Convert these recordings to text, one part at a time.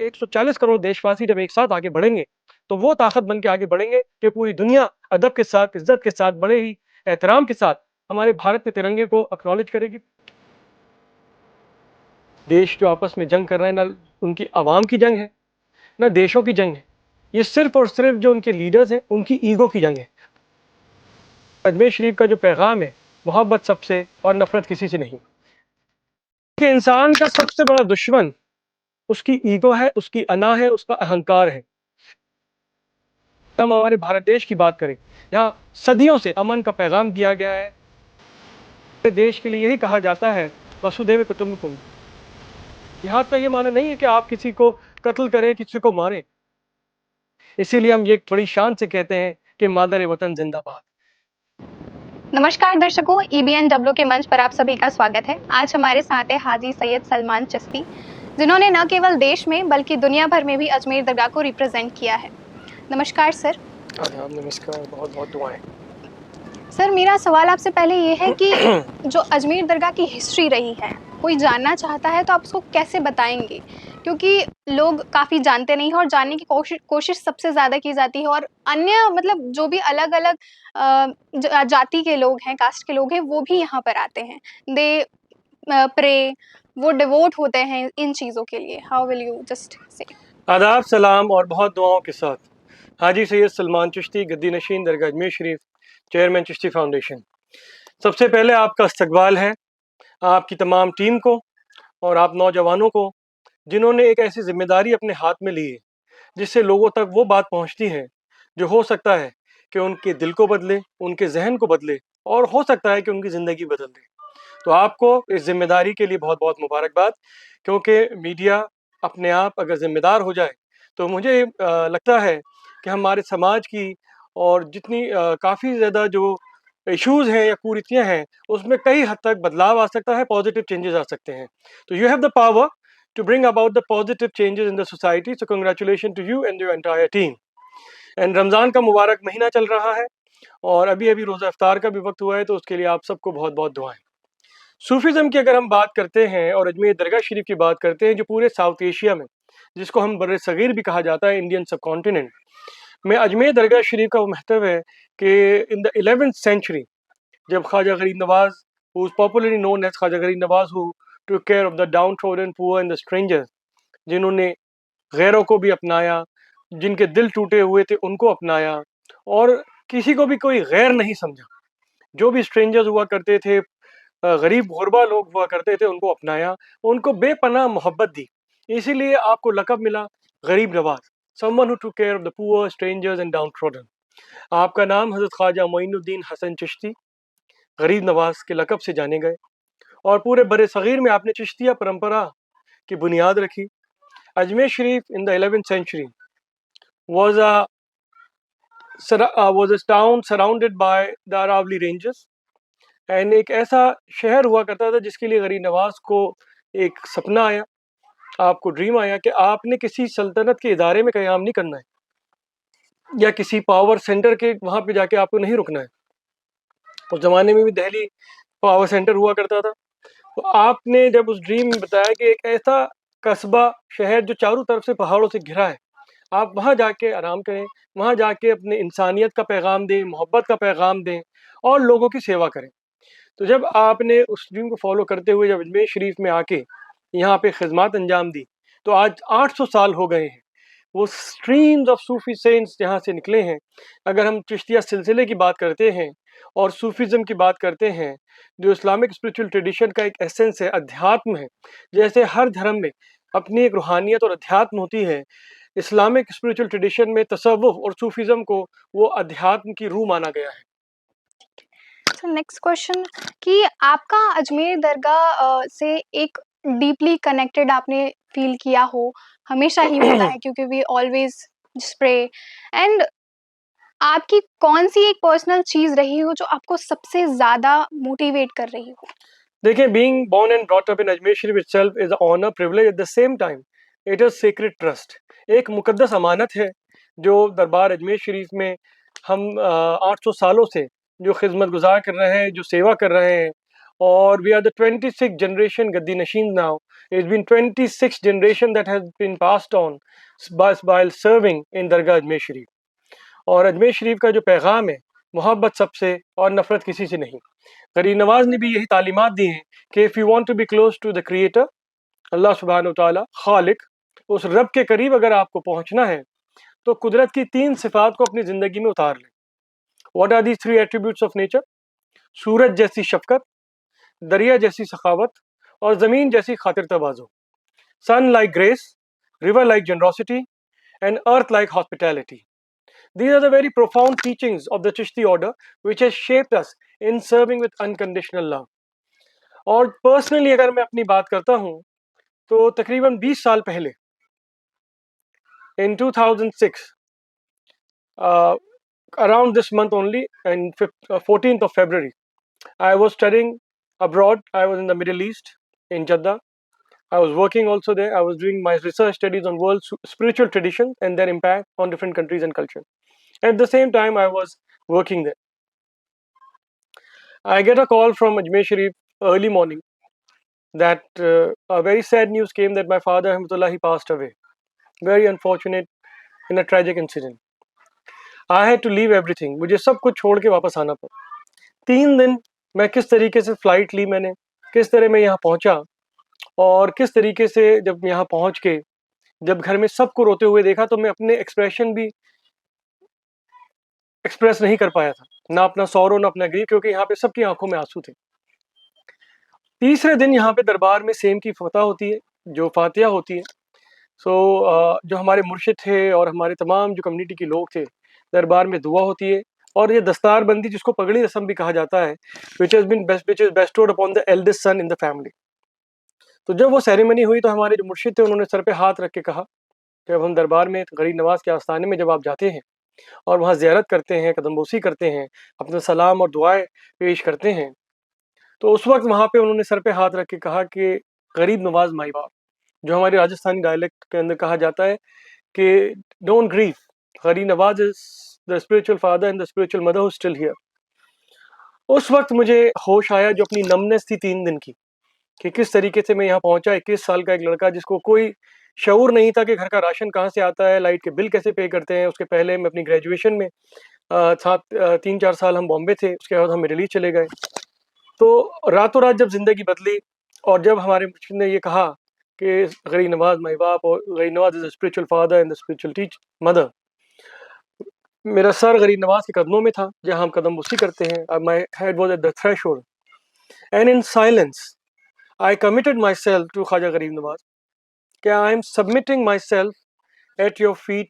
140 करोड़ देशवासी जब एक साथ आगे बढ़ेंगे तो वो ताकत बन के आगे बढ़ेंगे कि पूरी दुनिया अदब के साथ, इज्जत के साथ, बड़े ही एहतराम के साथ हमारे भारत के तिरंगे को एक्नॉलेज करेगी। देश जो आपस में जंग कर रहे हैं, ना उनकी आवाम की जंग है, ना देशों की जंग है, ये सिर्फ और सिर्फ जो उनके लीडर्स हैं उनकी ईगो की जंग है। अजमेर शरीफ का जो पैगाम है, मोहब्बत सबसे और नफरत किसी से नहीं। कि इंसान का सबसे बड़ा दुश्मन उसकी ईगो है, उसकी अना है, उसका अहंकार है। हम हमारे भारत देश की बात करें, यहाँ सदियों से अमन का पैगाम दिया गया है। देश के लिए यही कहा जाता है वसुधैव कुटुंबकम। यहाँ का ये माना नहीं है कि आप किसी को कत्ल करें, किसी को मारें। इसीलिए हम ये बड़ी शान से कहते हैं कि मादर वतन जिंदाबाद। नमस्कार दर्शकों, EBN के मंच पर आप सभी का स्वागत है। आज हमारे साथ है हाजी सैयद सलमान चिश्ती, जिन्होंने न केवल देश में बल्कि दुनिया भर में भी अजमेर दरगाह को रिप्रेजेंट किया है। नमस्कार सर। नमस्कार, बहुत बहुत दुआएं। सर, मेरा सवाल आपसे पहले ये है कि जो अजमेर दरगाह की हिस्ट्री रही है, कोई जानना चाहता है तो आप उसको कैसे बताएंगे? क्योंकि लोग काफ़ी जानते नहीं हैं और जानने की कोशिश सबसे ज़्यादा की जाती है, और अन्य मतलब जो भी अलग-अलग जाति के लोग हैं, कास्ट के लोग हैं, वो भी यहाँ पर आते हैं। दे प्रे, वो डिवोट होते हैं इन चीज़ों के लिए। How will you just say? आदाब, सलाम और बहुत दुआओं के साथ हाजी सैयद सलमान चिश्ती, गद्दी नशीन दरगाह अजमेर शरीफ, चेयरमैन चिश्ती फाउंडेशन। सबसे पहले आपका इस्तकबाल है, आपकी तमाम टीम को और आप नौजवानों को, जिन्होंने एक ऐसी जिम्मेदारी अपने हाथ में ली है जिससे लोगों तक वो बात पहुंचती है जो हो सकता है कि उनके दिल को बदले, उनके जहन को बदले और हो सकता है कि उनकी ज़िंदगी बदल दे। तो आपको इस जिम्मेदारी के लिए बहुत बहुत मुबारकबाद, क्योंकि मीडिया अपने आप अगर जिम्मेदार हो जाए तो मुझे लगता है कि हमारे समाज की और जितनी काफ़ी ज़्यादा जो इश्यूज़ हैं या कुरीतियाँ हैं, उसमें कई हद तक बदलाव आ सकता है, पॉजिटिव चेंजेस आ सकते हैं। तो you have the power to bring about the positive changes in the society. So congratulations to you and your entire team. And Ramzan का मुबारक महीना चल रहा है और अभी अभी रोज़ा इफ्तार का भी वक्त हुआ है, तो उसके लिए आप सबको बहुत बहुत दुआएं। सूफीज़म की अगर हम बात करते हैं और अजमेर दरगाह शरीफ की बात करते हैं, जो पूरे साउथ एशिया में, जिसको हम बर्र सगीर भी कहा जाता है, इंडियन सब कॉन्टिनेंट में, अजमेर दरगाह शरीफ का वो महत्व है कि इन द 11th century जब ख्वाजा गरीब Nawaz, who is popularly known as Khwaja गरीब Nawaz, who took care of the downtrodden, poor and the strangers, जिन्होंने गैरों को भी अपनाया, जिनके दिल टूटे हुए थे उनको अपनाया और किसी को भी कोई गैर नहीं समझा। जो भी स्ट्रेंजर्स हुआ करते थे, गरीब गुरबा लोग हुआ करते थे, उनको अपनाया, उनको बेपनाह मोहब्बत दी। इसीलिए आपको लक़ब मिला गरीब Nawaz, someone who took care of the poor, strangers and downtrodden. आपका नाम हज़रत ख्वाजा मोइनुद्दीन हसन चिश्ती गरीब नवाज के लक़ब से जाने गए और पूरे बड़े सगीर में आपने चिश्तिया परंपरा की बुनियाद रखी। Ajmer Sharif in the 11th century was a town surrounded by the Aravalli Ranges, and एक ऐसा शहर हुआ करता था जिसके लिए गरीब नवाज को एक सपना आया, आपको ड्रीम आया कि आपने किसी सल्तनत के इदारे में क़याम नहीं करना है या किसी पावर सेंटर के वहाँ पे जाके आपको नहीं रुकना है। उस ज़माने में भी दिल्ली पावर सेंटर हुआ करता था। तो आपने जब उस ड्रीम में बताया कि एक ऐसा कस्बा, शहर जो चारों तरफ से पहाड़ों से घिरा है, आप वहाँ जाके आराम करें, वहाँ जाके अपने इंसानियत का पैगाम दें, मोहब्बत का पैगाम दें और लोगों की सेवा करें। तो जब आपने उस ड्रीम को फॉलो करते हुए जब अजमेर शरीफ में आके यहाँ पे खिदमत अंजाम दी, तो आज 800 साल हो गए हैं। वो स्ट्रीम्स ऑफ सूफी सेंट्स जहाँ से निकले हैं। अगर हम चिश्तिया सिलसिले की बात करते हैं और सूफीज़म की बात करते हैं, जो इस्लामिक स्पिरिचुअल ट्रेडिशन का एक एसेंस है, अध्यात्म है, जैसे हर धर्म में अपनी एक रूहानियत और अध्यात्म होती है, इस्लामिक स्पिरिचुअल ट्रेडिशन में तसव्वुफ और सूफीज़म को वो अध्यात्म की रूह माना गया है। नेक्स्ट क्वेश्चन कि आपका अजमेर दरगाह से एक डीपली कनेक्टेड आपने फील किया हो, हमेशा ही होता है क्योंकि वी ऑलवेज स्प्रे, एंड आपकी कौन सी एक पर्सनल चीज रही हो जो आपको सबसे ज्यादा मोटिवेट कर रही हो? देखिए, being born and brought up in Ajmer Sharif itself is honour, privilege, at the same time it is sacred trust. एक मुकद्दस अमानत है जो दरबार अजमेर शरीफ में हम 800 सालों से जो खिदमत गुजार कर रहे हैं, जो सेवा कर रहे हैं, और we are the 26th generation Gaddi Nashin now. It's been 26 generation that has been passed on while serving in दरगाह अजमेर शरीफ. और अजमेर शरीफ का जो पैगाम है, मोहब्बत सबसे और नफ़रत किसी से नहीं. गरीब नवाज ने भी यही तालीमात दी हैं कि if you want to be close to the creator Allah सुब्हानहू व तआला खालिक, उस रब के करीब अगर आपको पहुंचना है तो कुदरत की 3 सिफात को अपनी ज़िंदगी में उतार लें. What are these 3 attributes of nature? सूरज जैसी शफकत, दरिया जैसी सखावत और ज़मीन जैसी खातिर तवाज़ु. Sun like grace, river like generosity and earth like hospitality. These are the very profound teachings of the Chishti order which has shaped us in serving with unconditional love. और पर्सनली अगर मैं अपनी बात करता हूँ तो तकरीबन 20 साल पहले in 2006 around this month only and 14th of February I was studying abroad. I was in the Middle East in Jeddah. I was working also there. I was doing my research studies on world spiritual traditions and their impact on different countries and culture. At the same time, I was working there. I get a call from Ajmer Sharif early morning that a very sad news came that my father, Ahmadullah, he passed away. Very unfortunate in a tragic incident. I had to leave everything. मुझे सब कुछ छोड़ के वापस आना पड़ा. 3 दिन मैं किस तरीके से फ्लाइट ली मैंने, किस तरह मैं यहाँ पहुँचा और किस तरीके से जब यहाँ पहुँच के जब घर में सबको रोते हुए देखा तो मैं अपने एक्सप्रेशन भी एक्सप्रेस नहीं कर पाया था, ना अपना सौरो ना अपना ग्रीफ, क्योंकि यहाँ पे सबकी आंखों में आंसू थे. तीसरे दिन यहाँ पे दरबार में सेम की फतह होती है, जो फातिहा होती है. सो जो हमारे मुर्शिद थे और हमारे तमाम जो कम्युनिटी के लोग थे, दरबार में दुआ होती है और ये दस्तारबंदी जिसको पगड़ी रस्म भी कहा जाता है, which is bestowed upon the eldest son in the family. तो जब वो सेरेमनी हुई तो हमारे जो मुर्शिद थे उन्होंने सर पे हाथ रख के कहा कि अब हम दरबार में गरीब नवाज के आस्थाने में जब आप जाते हैं और वहाँ ज़ियारत करते हैं, कदमबोसी करते हैं, अपना सलाम और दुआएं पेश करते हैं, तो उस वक्त वहाँ पे उन्होंने सर पे हाथ रख के कहा कि गरीब नवाज माई बाप, जो हमारे राजस्थानी डायलेक्ट के अंदर कहा जाता है कि डोंट ग्रीव, गरीब Nawaz is the spiritual father and the spiritual mother who still here. उस वक्त मुझे होश आया जो अपनी नमनेस थी 3 दिन की, कि किस तरीके से मैं यहाँ पहुँचा. 21 साल का एक लड़का जिसको कोई शऊर नहीं था कि घर का राशन कहाँ से आता है, लाइट के बिल कैसे पे करते हैं. उसके पहले मैं अपनी ग्रेजुएशन में 3-4 साल हम बॉम्बे थे, उसके बाद हम मिडिल ईस्ट चले गए. तो रातों रात जब ज़िंदगी बदली और जब हमारे मुर्शिद ने ये कहा कि गरीब नवाज माई बाप और गरीब Nawaz is the spiritual father and the spiritual mother, मेरा सर गरीब नवाज के कदमों में था जहाँ हम कदम बुसी करते हैं. My head was at the threshold and in silence I committed myself to Khaja Garib Nawaz. कि I am submitting myself at your feet,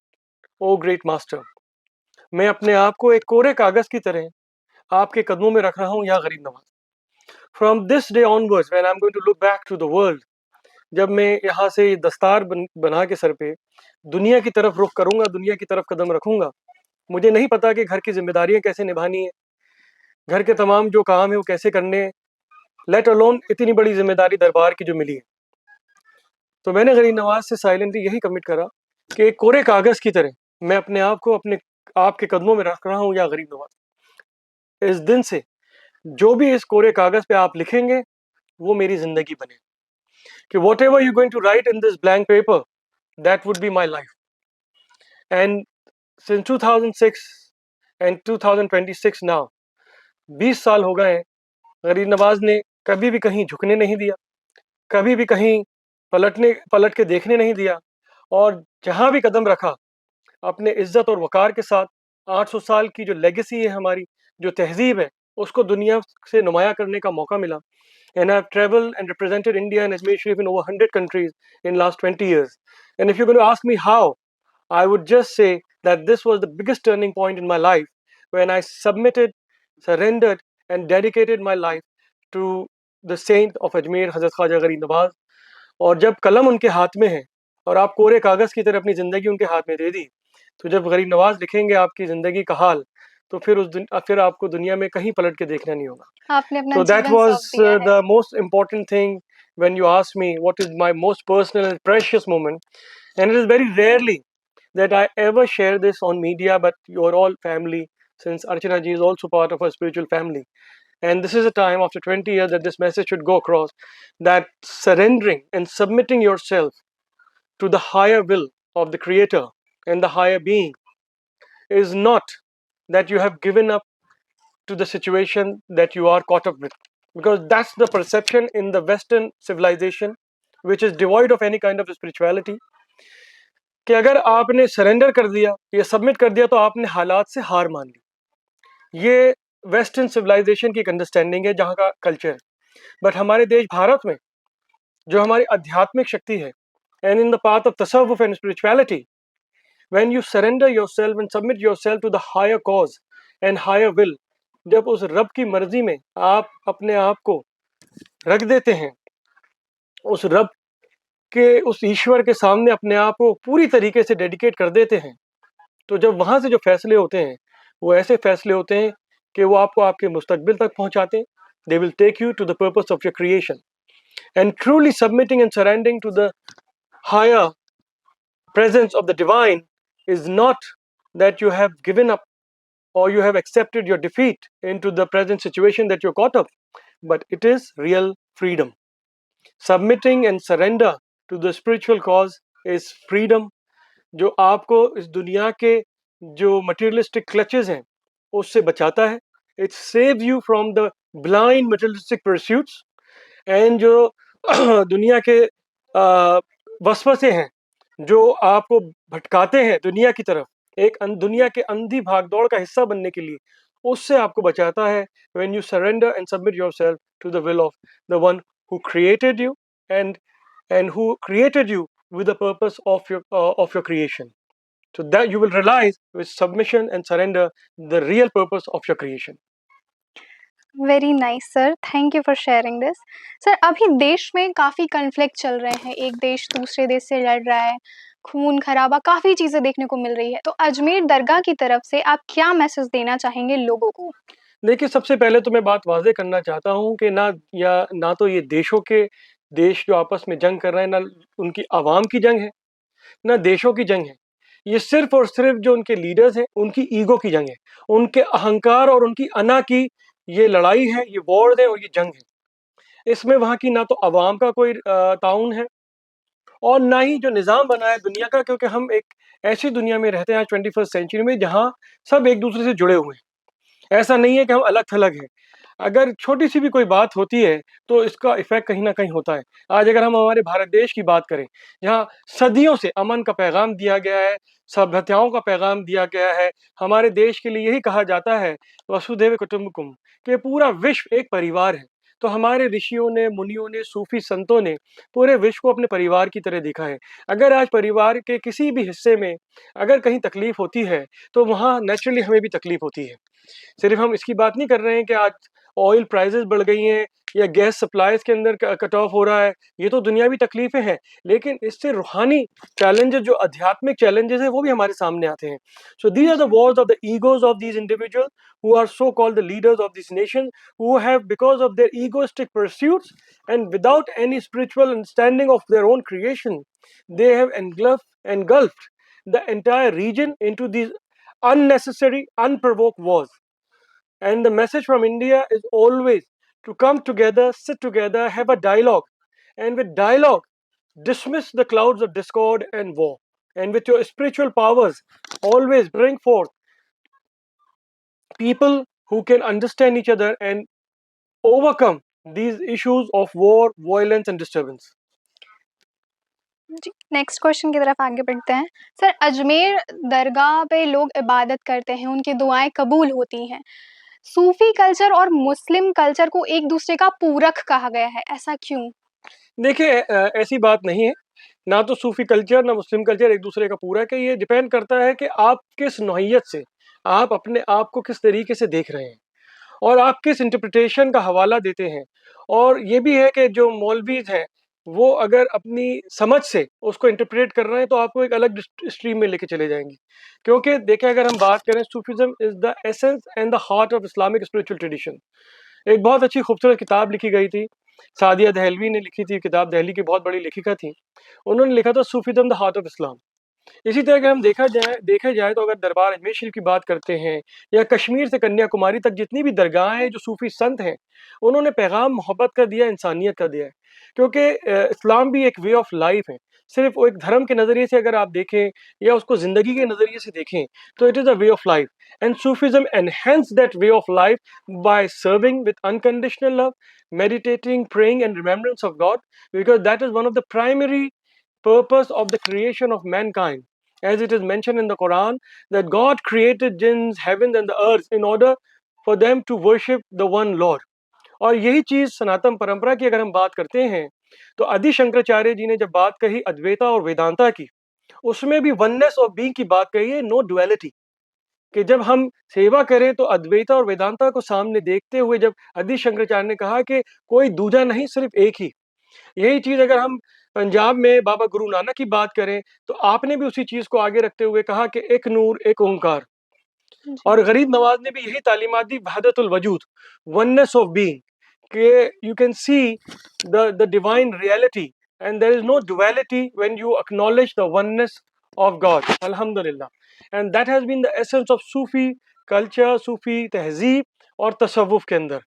O great master. मैं अपने आप को एक कोरे कागज की तरह आपके कदमों में रख रहा हूँ या गरीब Nawaz. From this day onwards, when I'm going to look back to the world, जब मैं यहाँ से दस्तार बना के सर पे दुनिया की तरफ रुख करूँगा, दुनिया की तरफ कदम रखूँगा, मुझे नहीं पता कि घर की जिम्मेदारियाँ कैसे निभानी है, घर के तमाम जो काम है वो कैसे करने हैं, लेट अलोन इतनी बड़ी जिम्मेदारी दरबार की जो मिली है. तो मैंने गरीब नवाज से साइलेंटली यही कमिट करा कि एक कोरे कागज की तरह मैं अपने आप को अपने आपके कदमों में रख रहा हूँ या गरीब नवाज. इस दिन से जो भी इस कोरे कागज पे आप लिखेंगे वो मेरी जिंदगी बने, कि whatever you going to write in this blank paper that would be my life. And since 2006 and 2026 now 20 साल हो गए हैं, गरीब नवाज ने कभी भी कहीं झुकने नहीं दिया, कभी भी कहीं पलट के देखने नहीं दिया, और जहाँ भी कदम रखा अपने इज्जत और वकार के साथ 800 साल की जो लेगेसी है हमारी, जो तहजीब है, उसको दुनिया से नुमाया करने का मौका मिला. And I've traveled and represented India and Ajmer Sharif in over 100 countries in last 20 years. And if you're going to ask me how, I would just say that this was the biggest turning point in my life when I submitted, surrendered and dedicated my life to the saint of Ajmer, Hazrat Khwaja Garib Nawaz. और जब कलम उनके हाथ में है और आप कोरे कागज़ की तरह अपनी ज़िंदगी उनके हाथ में दे दी, तो जब गरीब नवाज लिखेंगे आपकी ज़िंदगी का हाल, तो फिर आपको दुनिया में कहीं पलट के देखना नहीं होगा. आपने अपना So that जीवन was सौंप दिया है. the most important thing when you asked me what is my most personal and precious moment. And it is very rarely that I ever share this on media, but you're all family, since Archana ji is also part of our spiritual family. and this is a time after 20 years that this message should go across, that surrendering and submitting yourself to the higher will of the Creator and the higher being is not that you have given up to the situation that you are caught up with, because that's the perception in the Western civilization, which is devoid of any kind of spirituality, कि अगर आपने surrender कर दिया या submit कर दिया तो आपने हालात से हार मान ली। ये वेस्टर्न सिविलाइजेशन की एक अंडरस्टैंडिंग है, जहाँ का कल्चर। बट हमारे देश भारत में जो हमारी आध्यात्मिक शक्ति है, and in the path of तसव्वुफ and spirituality, when you surrender yourself and submit yourself to the higher cause and higher will, जब उस रब की मर्जी में आप अपने आप को रख देते हैं, उस रब के, उस ईश्वर के सामने अपने आप को पूरी तरीके से डेडिकेट कर देते हैं, तो जब वहाँ से जो फैसले होते हैं वो ऐसे फैसले होते हैं कि वो आपको आपके मुस्तकबिल तक पहुँचाते हैं। They will take you to the purpose of your creation, and truly submitting and surrendering to the higher presence of the divine is not that you have given up or you have accepted your defeat into the present situation that you're caught up, but it is real freedom. Submitting and surrender to the spiritual cause is freedom, जो आपको इस दुनिया के जो materialistic clutches हैं उससे बचाता है। It saves you from the blind materialistic pursuits, and जो दुनिया के वसवसे हैं जो आपको भटकाते हैं दुनिया की तरफ, एक दुनिया के अंधी भागदौड़ का हिस्सा बनने के लिए, उससे आपको बचाता है। when you surrender and submit yourself to the will of the one who created you and who created you with the purpose of your creation, so that you will realize with submission and surrender the real purpose of your creation. Very nice sir, thank you for sharing this. Sir, अभी देश में काफ़ी conflict चल रहे हैं, एक देश दूसरे देश से लड़ रहा है, खून खराबा, काफ़ी चीज़ें देखने को मिल रही है, तो अजमेर दरगाह की तरफ से आप क्या मैसेज देना चाहेंगे लोगों को? देखिए, सबसे पहले तो मैं बात वाज़ेह करना चाहता हूँ कि ना तो ये देश जो आपस में जंग कर रहे हैं, ना उनकी आवाम की जंग है, ना देशों की जंग है। ये सिर्फ़ और सिर्फ़ जो उनके लीडर्स हैं, उनकी ईगो की जंग है। उनके अहंकार और उनकी अना की ये लड़ाई है, ये वॉर है और ये जंग है। इसमें वहाँ की ना तो अवाम का कोई ताउन है और ना ही जो निज़ाम बना है दुनिया का, क्योंकि हम एक ऐसी दुनिया में रहते हैं आज 21st सेंचुरी में, जहाँ सब एक-दूसरे से जुड़े हुए हैं। ऐसा नहीं है कि हम अलग-थलग हैं। अगर छोटी-सी भी कोई बात होती है, तो इसका इफ़ेक्ट कहीं न कहीं होता है। आज अगर हम हमारे भारत देश की बात करें, जहाँ सदियों से अमन का पैगाम दिया गया है, सभ्यताओं का पैगाम दिया गया है, हमारे देश के लिए यही कहा जाता है, वसुधैव कुटुम्बकम, कि पूरा विश्व एक परिवार है। तो हमारे ऋषियों ने, मुनियों ने, सूफ़ी संतों ने पूरे विश्व को अपने परिवार की तरह देखा है। अगर आज परिवार के किसी भी हिस्से में अगर कहीं तकलीफ़ होती है, तो वहाँ नेचुरली हमें भी तकलीफ़ होती है। सिर्फ हम इसकी बात नहीं कर रहे हैं कि आज ऑयल प्राइसेस बढ़ गई हैं या गैस सप्लाईज के अंदर कट ऑफ हो रहा है, ये तो दुनियावी तकलीफें हैं, लेकिन इससे रूहानी चैलेंजेस, जो आध्यात्मिक चैलेंजेस हैं, वो भी हमारे सामने आते हैं। So these are the wars of the egos of these individual who are so called the leaders of this nation, who have, because of their egoistic pursuits and without any spiritual understanding of their own creation, they have engulfed the entire region into these unnecessary, unprovoked wars. And the message from India is always to come together, sit together, have a dialogue, and with dialogue, dismiss the clouds of discord and war. And with your spiritual powers, always bring forth people who can understand each other and overcome these issues of war, violence, and disturbance. जी, next question की तरफ आगे बढ़ते हैं। Sir, Ajmer दरगाह पे लोग इबादत करते हैं, उनकी दुआएं कबूल होती हैं। सूफी कल्चर और मुस्लिम कल्चर को एक दूसरे का पूरक कहा गया है, ऐसा क्यों? देखिए, ऐसी बात नहीं है। ना तो सूफी कल्चर ना मुस्लिम कल्चर एक दूसरे का पूरक है। ये डिपेंड करता है कि आप किस नौइयत से, आप अपने आप को किस तरीके से देख रहे हैं और आप किस इंटरप्रिटेशन का हवाला देते हैं। और ये भी है कि जो मौलवीज़ हैं, वो अगर अपनी समझ से उसको इंटरप्रेट कर रहे हैं, तो आपको एक अलग स्ट्रीम में लेके चले जाएँगे। क्योंकि देखिए, अगर हम बात करें, Sufism is the essence and the heart of Islamic spiritual tradition. एक बहुत अच्छी खूबसूरत किताब लिखी गई थी, सादिया दहलवी ने लिखी थी किताब, दिल्ली की बहुत बड़ी लेखिका थी। उन्होंने लिखा था सूफीज़्म द हार्ट ऑफ इस्लाम। इसी तरह अगर हम देखा जाए तो अगर दरबार अजमेर शरीफ की बात करते हैं या कश्मीर से कन्याकुमारी तक जितनी भी दरगाहें हैं, जो सूफी संत हैं, उन्होंने पैगाम मोहब्बत का दिया, इंसानियत का दिया है। क्योंकि इस्लाम भी एक वे ऑफ लाइफ है। सिर्फ वो एक धर्म के नज़रिए से अगर आप देखें या उसको ज़िंदगी के नज़रिए से देखें तो it is a way of life, and Sufism enhance that way of life by serving with unconditional love, meditating, praying, and remembrance of God, because that is one of the primary purpose of the creation of mankind. As it is mentioned in the Quran, that God created jinns, heaven, and the earth in order for them to worship the one Lord. और यही चीज सनातन परंपरा की अगर हम बात करते हैं तो आदि शंकराचार्य जी ने जब बात कही अद्वैता और वेदांता की, उसमें भी वननेस ऑफ बीइंग की बात कही है, नो डुअलिटी, कि जब हम सेवा करें तो अद्वैता और वेदांता को सामने देखते हुए जब आदि शंकराचार्य ने कहा कि कोई दूजा नहीं, सिर्फ एक ही। यही चीज अगर हम पंजाब में बाबा गुरु नानक की बात करें तो आपने भी उसी चीज को आगे रखते हुए कहा कि एक नूर एक ओंकार। जी। और गरीब नवाज ने भी यही तालीमात दी, वहदतुल वजूद, वननेस ऑफ बीइंग, कि you can see the divine reality and there is no duality when you acknowledge the oneness of God, अल्हम्दुलिल्लाह। And that has been the essence of Sufi culture, Sufi तहजीब और तसव्वुफ के अंदर।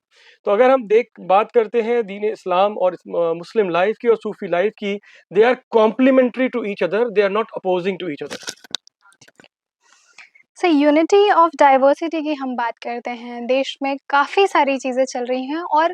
तो अगर हम बात करते हैं दीन इस्लाम और मुस्लिम लाइफ की और सूफी लाइफ की, they are complementary to each other, they are not opposing to each other. Sir, unity of diversity की हम बात करते हैं, देश में काफ़ी सारी चीज़ें चल रही हैं और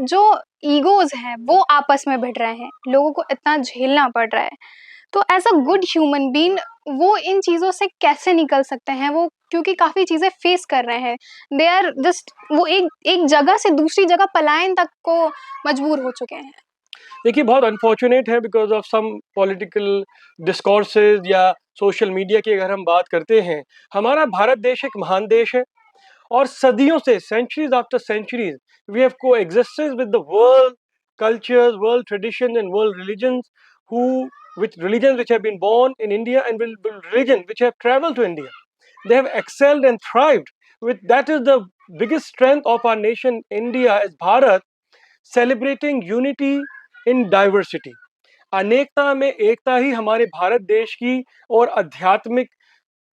जो ईगोज़ हैं वो आपस में भिड़ रहे हैं, लोगों को इतना झेलना पड़ रहा है। तो as a good human being वो इन चीज़ों से कैसे निकल सकते हैं? वो क्योंकि काफ़ी चीज़ें फेस कर रहे हैं। दे आर जस्ट वो एक एक जगह से दूसरी जगह पलायन तक को मजबूर हो चुके हैं। देखिए बहुत अनफॉर्चुनेट है because of some political discourses या सोशल मीडिया की अगर हम बात करते हैं, हमारा भारत देश एक महान देश है और सदियों से, centuries after centuries, we have coexisted with the world cultures, world traditions, and world religions, who which religions which have been born in India and will religion which have traveled to India. They have excelled and thrived. With that is the biggest strength of our nation, India as Bharat, celebrating unity in diversity. अनेकता में एकता ही हमारे भारत देश की और आध्यात्मिक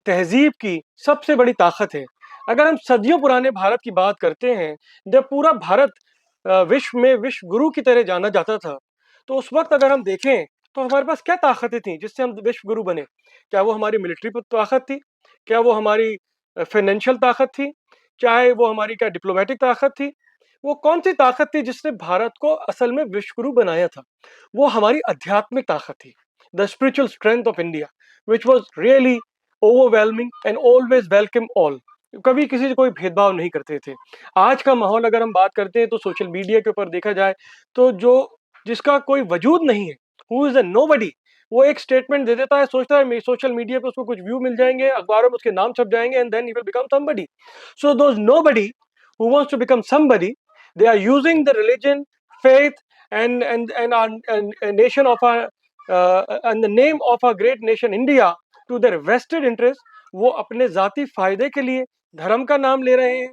तहजीब की सबसे बड़ी ताकत है। अगर हम सदियों पुराने भारत की बात करते हैं, जब पूरा भारत विश्व में विश्व गुरु की तरह जाना जाता था, तो उस वक्त अगर हम देखें तो हमारे पास क्या ताकतें थी जिससे हम विश्व गुरु बने? क्या वो हमारी मिलिट्री ताकत थी? क्या वो हमारी फाइनेंशियल ताकत थी? चाहे वो हमारी क्या डिप्लोमेटिक ताकत थी? वो कौन सी ताकत थी जिसने भारत को असल में विश्व गुरु बनाया था? वो हमारी आध्यात्मिक ताकत थी, the spiritual strength of India, which was really overwhelming and always welcome all. कभी किसी से कोई भेदभाव नहीं करते थे। आज का माहौल अगर हम बात करते हैं तो सोशल मीडिया के ऊपर देखा जाए तो जो जिसका कोई वजूद नहीं है, हु इज अ नोबडी, वो एक स्टेटमेंट दे देता है, सोचता है सोशल मीडिया पे उसको कुछ व्यू मिल जाएंगे, अखबारों में उसके नाम छप जाएंगे, and then he will become somebody. So those nobody who wants to become somebody, they are using the religion, faith, and our nation of our and the name of our great nation India to their vested interest। वो अपने जाती फायदे के लिए धर्म का नाम ले रहे हैं,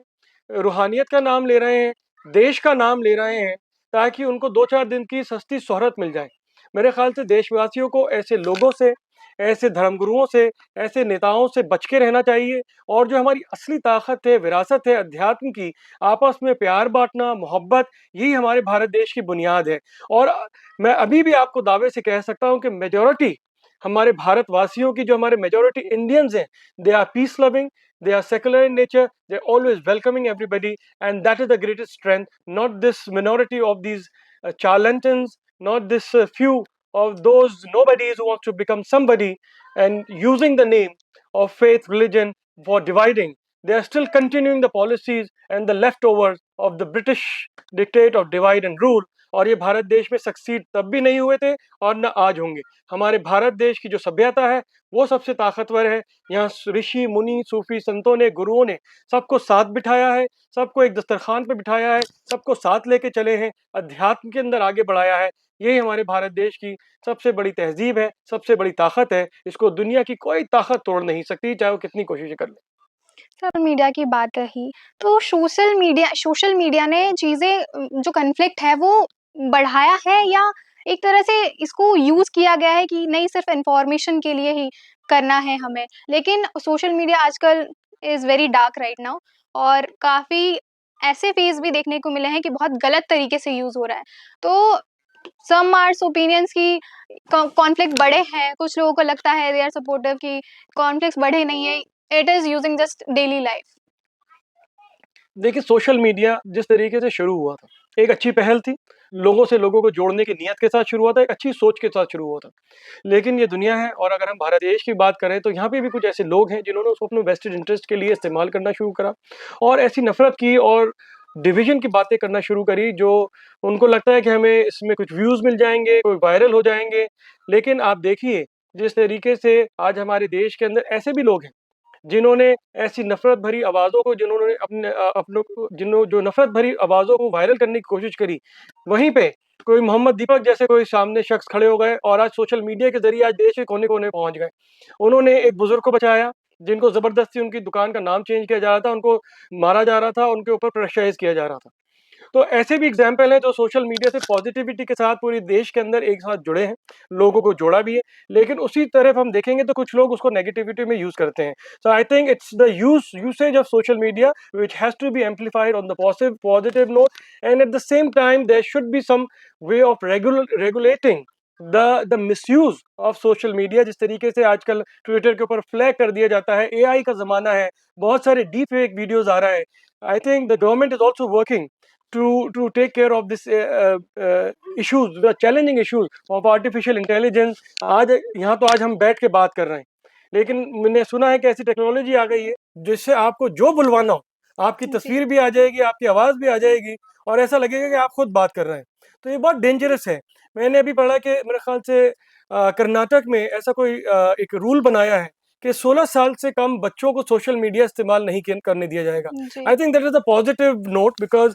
रूहानियत का नाम ले रहे हैं, देश का नाम ले रहे हैं, ताकि उनको 2-4 दिन की सस्ती शोहरत मिल जाए। मेरे ख्याल से देशवासियों को ऐसे लोगों से, ऐसे धर्मगुरुओं से, ऐसे नेताओं से बच के रहना चाहिए, और जो हमारी असली ताकत है, विरासत है अध्यात्म की, आपस में प्यार बांटना, मोहब्बत, यही हमारे भारत देश की बुनियाद है। और मैं अभी भी आपको दावे से कह सकता हूँ कि मेजॉरिटी हमारे भारतवासियों की, जो हमारे मेजॉरिटी इंडियंस हैं, they are peace loving, they are secular in nature, they're always welcoming everybody, and that is the greatest strength, not this minority of these charlatans, not this few of those nobodies who want to become somebody and using the name of faith religion for dividing. They are still continuing the policies and the leftovers of the British dictate of divide and rule, और ये भारत देश में succeed तब भी नहीं हुए थे और न आज होंगे। हमारे भारत देश की जो सभ्यता है वो सबसे ताकतवर है। यहाँ ऋषि मुनि सूफी संतों ने, गुरुओं ने सबको साथ बिठाया है, सबको एक दस्तरखान पे बिठाया है, सबको साथ लेके चले हैं, अध्यात्म के अंदर आगे बढ़ाया है। यही हमारे भारत देश की सबसे बड़ी तहजीब है, सबसे बड़ी ताकत है। इसको दुनिया की कोई ताकत तोड़ नहीं सकती, चाहे वो कितनी कोशिश कर ले। सोशल मीडिया की बात रही, तो सोशल मीडिया ने चीज़ें जो कॉन्फ्लिक्ट है वो बढ़ाया है या एक तरह से इसको यूज़ किया गया है कि नहीं सिर्फ़ इन्फॉर्मेशन के लिए ही करना है हमें। लेकिन सोशल मीडिया आजकल is very dark right now और काफ़ी ऐसे फ़ेज़ भी देखने को मिले हैं कि बहुत गलत तरीके से यूज़ हो रहा है। तो सम आर्स ओपिनियंस की कॉन्फ्लिक्ट बड़े हैं, कुछ लोगों को लगता है दे आर सपोर्टिव कि कॉन्फ्लिक्ट्स बड़े नहीं है, it is using just daily life. देखिए, सोशल मीडिया जिस तरीके से शुरू हुआ था, एक अच्छी पहल थी। लोगों से लोगों को जोड़ने की नियत के साथ शुरू हुआ था, एक अच्छी सोच के साथ शुरू हुआ था। लेकिन ये दुनिया है और अगर हम भारत देश की बात करें तो यहाँ पे भी कुछ ऐसे लोग हैं जिन्होंने उसको अपने वेस्टेड इंटरेस्ट के लिए इस्तेमाल करना शुरू करा और ऐसी नफ़रत की और डिवीज़न की बातें करना शुरू करी जो उनको लगता है कि हमें इसमें कुछ व्यूज़ मिल जाएँगे, कोई वायरल हो जाएँगे। लेकिन आप देखिए, जिस तरीके से आज हमारे देश के अंदर ऐसे भी लोग हैं जिन्होंने ऐसी नफ़रत भरी आवाज़ों को जिन्होंने अपनों को जिन्हों जो नफ़रत भरी आवाज़ों को वायरल करने की कोशिश करी, वहीं पे कोई मोहम्मद दीपक जैसे कोई सामने शख्स खड़े हो गए और आज सोशल मीडिया के ज़रिए आज देश के कोने-कोने पहुँच गए। उन्होंने एक बुज़ुर्ग को बचाया, जिनको ज़बरदस्ती उनकी दुकान का नाम चेंज किया जा रहा था, उनको मारा जा रहा था, उनके ऊपर प्रेशराइज़ किया जा रहा था। तो ऐसे भी एग्जाम्पल हैं जो सोशल मीडिया से पॉजिटिविटी के साथ पूरे देश के अंदर एक साथ जुड़े हैं, लोगों को जोड़ा भी है, लेकिन उसी तरफ हम देखेंगे तो कुछ लोग उसको नेगेटिविटी में यूज़ करते हैं। So I think it's the usage of social media which has to be amplified on the positive note and at the same time there should be some way of regulating the misuse of social media. जिस तरीके से आजकल Twitter के ऊपर flag कर दिया जाता है, एआई का ज़माना है, बहुत सारे डीप फेक वीडियोज़ आ रहा है। I think the government is also working to take care of this issues, the challenging issues of artificial intelligence। आज यहाँ तो आज हम बैठ के बात कर रहे हैं, लेकिन मैंने सुना है कि ऐसी टेक्नोलॉजी आ गई है जिससे आपको जो बुलवाना हो, आपकी जी। तस्वीर भी आ जाएगी, आपकी आवाज़ भी आ जाएगी और ऐसा लगेगा कि आप खुद बात कर रहे हैं। तो ये बहुत डेंजरस है। मैंने अभी पढ़ा कि मेरे ख्याल से कर्नाटक में ऐसा कोई एक रूल बनाया है कि 16 साल से कम बच्चों को सोशल मीडिया इस्तेमाल नहीं करने दिया जाएगा। जी। I think that is a positive note because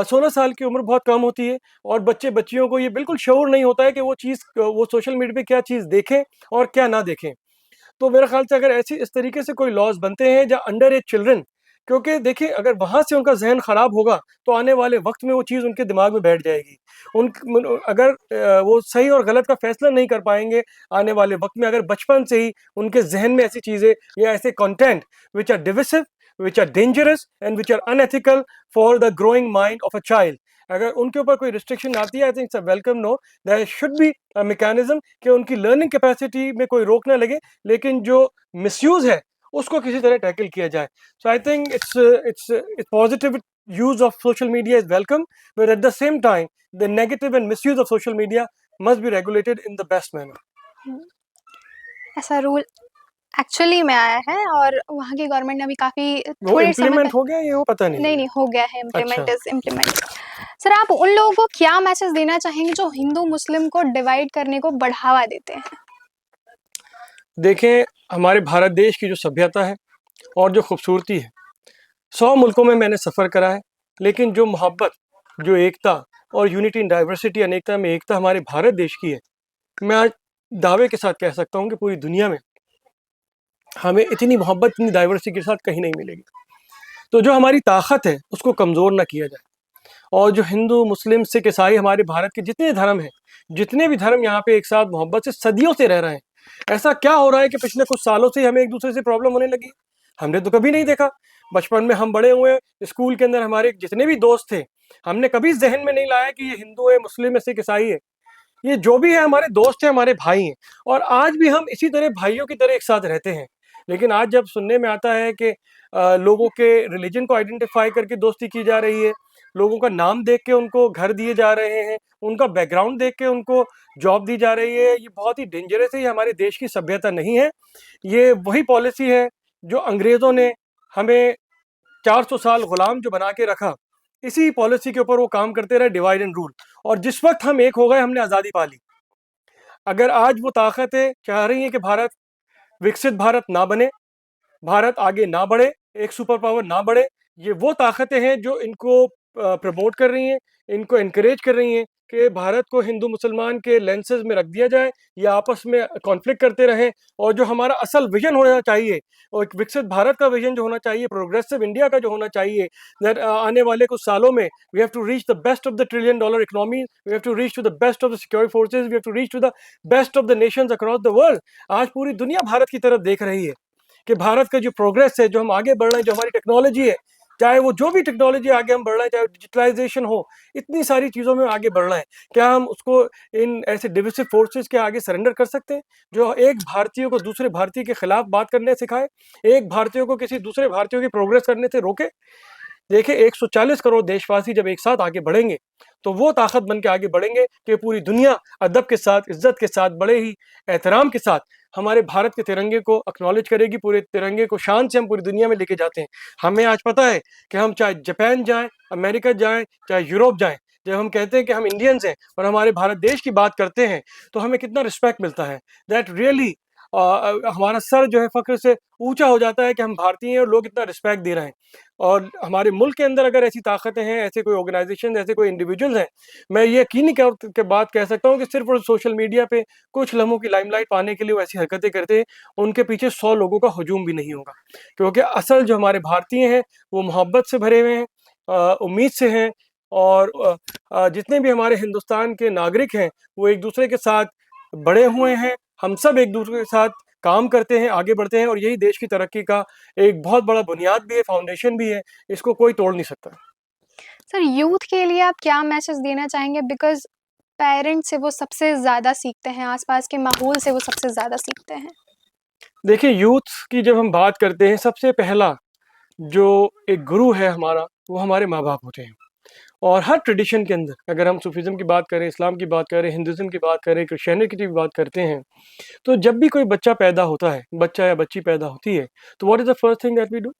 16 साल की उम्र बहुत कम होती है और बच्चियों को ये बिल्कुल शऊर नहीं होता है कि वो सोशल मीडिया पे क्या चीज़ देखें और क्या ना देखें। तो मेरे ख़्याल से अगर ऐसी इस तरीके से कोई लॉज़ बनते हैं या अंडर एज चिल्ड्रन, क्योंकि देखिए अगर वहाँ से उनका ज़हन ख़राब होगा, तो आने वाले वक़्त में वो चीज़ उनके दिमाग में बैठ जाएगी। अगर वो सही और गलत का फ़ैसला नहीं कर पाएँगे, आने वाले वक़्त में अगर बचपन से ही उनके ज़हन में ऐसी चीज़ें या ऐसे content which are divisive, which are dangerous and which are unethical for the growing mind of a child, अगर उनके ऊपर कोई रिस्ट्रिक्शन आती है, I think it's a welcome no. There should be a mechanism कि उनकी लर्निंग कैपेसिटी में कोई रोक ना लगे, लेकिन जो मिसयूज़ है, उसको किसी तरह टैकल किया जाए। So I think it's positive use of social media is welcome, but at the same time, the negative and misuse of social media must be regulated in the best manner. हुँ। ऐसा rule actually में आया है और वहाँ की government ने अभी काफ़ी वो थोड़े समय इम्प्लीमेंट हो गया ये वो पता नहीं नहीं, मुझे। नहीं हो गया है अच्छा। इम्प्लीमेंट। सर आप उन लोगों को क्या मैसेज देना चाहेंगे जो हिंदू-मुस्लिम को डिवाइड करने को बढ़ावा देते हैं? देखें, हमारे भारत देश की जो सभ्यता है और जो खूबसूरती है, 100 मुल्कों में मैंने सफ़र करा है, लेकिन जो मोहब्बत, जो एकता और यूनिटी इन डाइवर्सिटी अनेकता में एकता हमारे भारत देश की है, मैं आज दावे के साथ कह सकता हूँ कि पूरी दुनिया में हमें इतनी मोहब्बत, इतनी डाइवर्सिटी के साथ कहीं नहीं मिलेगी। तो जो हमारी ताकत है, उसको कमज़ोर ना किया जाए और जो हिंदू, मुस्लिम, सिख, ईसाई हमारे भारत के जितने धर्म हैं, जितने भी धर्म यहाँ पे एक साथ मोहब्बत से सदियों से रह रहे हैं। ऐसा क्या हो रहा है कि पिछले कुछ सालों से ही हमें एक-दूसरे से प्रॉब्लम होने लगी? हमने तो कभी नहीं देखा। बचपन में हम बड़े हुए हैं, स्कूल के अंदर हमारे जितने भी दोस्त थे, हमने कभी ज़हन में नहीं लाया कि ये हिंदू है, मुस्लिम है, सिख, ईसाई है। ये जो भी है हमारे दोस्त हैं, हमारे भाई हैं और आज भी हम इसी तरह भाइयों की तरह एक साथ रहते हैं। लेकिन आज जब सुनने में आता है कि लोगों के रिलीजन को आइडेंटिफ़ाई करके दोस्ती की जा रही है, लोगों का नाम देख के उनको घर दिए जा रहे हैं, उनका बैकग्राउंड देख के उनको जॉब दी जा रही है, ये बहुत ही डेंजरस है, ये हमारे देश की सभ्यता नहीं है। ये वही पॉलिसी है जो अंग्रेज़ों ने हमें 400 साल गुलाम जो बना के रखा, इसी पॉलिसी के ऊपर वो काम करते रहे, डिवाइड एंड रूल। और जिस वक़्त हम एक हो गए, हमने आज़ादी पा ली। अगर आज वो ताकतें चाह रही हैं कि भारत विकसित भारत ना बने, भारत आगे ना बढ़े, एक सुपर पावर ना बढ़े, ये वो ताकतें हैं जो इनको प्रमोट कर रही हैं, इनको एनकरेज कर रही हैं कि भारत को हिंदू मुसलमान के लेंसेज में रख दिया जाए या आपस में कॉन्फ्लिक्ट करते रहें, और जो हमारा असल विजन होना चाहिए और एक विकसित भारत का विजन जो होना चाहिए, प्रोग्रेसिव इंडिया का जो होना चाहिए, दैट आने वाले कुछ सालों में we have to reach the best of the trillion dollar economy, we have to reach to the best of the security forces, we have to reach to the best of the nations across the world. आज पूरी दुनिया भारत की तरफ देख रही है कि भारत का जो प्रोग्रेस है, जो हम आगे बढ़ रहे हैं, जो हमारी टेक्नोलॉजी है, चाहे वो जो भी टेक्नोलॉजी आगे हम बढ़ रहे हैं, चाहे डिजिटलाइजेशन हो, इतनी सारी चीज़ों में आगे बढ़ रहे हैं, क्या हम उसको इन ऐसे डिविसिव फोर्सेस के आगे सरेंडर कर सकते हैं जो एक भारतीय को दूसरे भारतीय के खिलाफ बात करने सिखाए, एक भारतीय को किसी दूसरे भारतीयों की प्रोग्रेस करने से रोके? देखिए 140 करोड़ देशवासी जब एक साथ आगे बढ़ेंगे तो वो ताकत बन के आगे बढ़ेंगे कि पूरी दुनिया अदब के साथ, इज्जत के साथ, बड़े ही एहतराम के साथ हमारे भारत के तिरंगे को एक्नॉलेज करेगी। पूरे तिरंगे को शान से हम पूरी दुनिया में लेके जाते हैं। हमें आज पता है कि हम चाहे जापान जाएं, अमेरिका जाएं, चाहे यूरोप जाएं, जब हम कहते हैं कि हम इंडियंस हैं और हमारे भारत देश की बात करते हैं तो हमें कितना रिस्पेक्ट मिलता है। दैट रियली हमारा सर जो है फ़ख्र से ऊंचा हो जाता है कि हम भारतीय हैं और लोग इतना रिस्पेक्ट दे रहे हैं। और हमारे मुल्क के अंदर अगर ऐसी ताकतें हैं, ऐसे कोई ऑर्गेनाइजेशन, ऐसे कोई इंडिविजुअल्स हैं, मैं ये यकीनी के बात कह सकता हूँ कि सिर्फ और सोशल मीडिया पे कुछ लम्हों की लाइमलाइट पाने के लिए वो ऐसी हरकतें करते हैं, उनके पीछे 100 लोगों का हजूम भी नहीं होगा। क्योंकि असल जो हमारे भारतीय हैं वो मोहब्बत से भरे हुए हैं, उम्मीद से हैं, और जितने भी हमारे हिंदुस्तान के नागरिक हैं वो एक दूसरे के साथ बड़े हुए हैं। हम सब एक दूसरे के साथ काम करते हैं, आगे बढ़ते हैं, और यही देश की तरक्की का एक बहुत बड़ा बुनियाद भी है, फाउंडेशन भी है। इसको कोई तोड़ नहीं सकता। सर यूथ के लिए आप क्या मैसेज देना चाहेंगे? बिकॉज़ पेरेंट्स से वो सबसे ज़्यादा सीखते हैं, आसपास के माहौल से वो सबसे ज़्यादा सीखते हैं। देखिए यूथ की जब हम बात करते हैं, सबसे पहला जो एक गुरु है हमारा, वो हमारे माँ बाप होते हैं। और हर ट्रेडिशन के अंदर, अगर हम सूफीज़्म की बात करें, इस्लाम की बात करें, हिंदुज़्म की बात करें, क्रिश्चियनिटी की बात करते हैं, तो जब भी कोई बच्चा पैदा होता है, बच्चा या बच्ची पैदा होती है, तो what is the first thing that we do?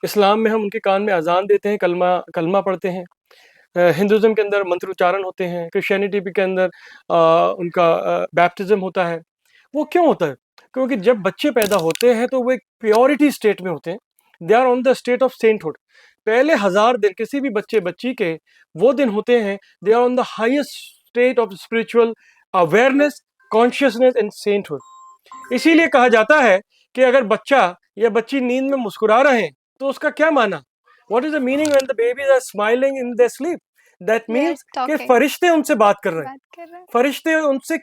इस्लाम में हम उनके कान में अज़ान देते हैं, कलमा कलमा पढ़ते हैं। हिंदुज़्म के अंदर मंत्रोच्चारण होते हैं, क्रिश्चियनिटी के अंदर उनका बैप्टिज़्म होता है। वो क्यों होता है? क्योंकि जब बच्चे पैदा होते हैं तो वो एक प्योरिटी स्टेट में होते हैं। They are on the state of sainthood. पहले 1000 दिन किसी भी बच्ची के वो दिन होते हैं, they are on the highest state of spiritual awareness, consciousness and sainthood. इसीलिए कहा जाता है कि अगर बच्चा या बच्ची नींद में मुस्कुरा रहे हैं तो उसका क्या माना? What is the meaning when the babies are smiling in their sleep? That means कि टॉकिंग फरिश्ते उनसे बात कर रहे हैं। बात कर रहे हैं। फरिश्ते उनसे,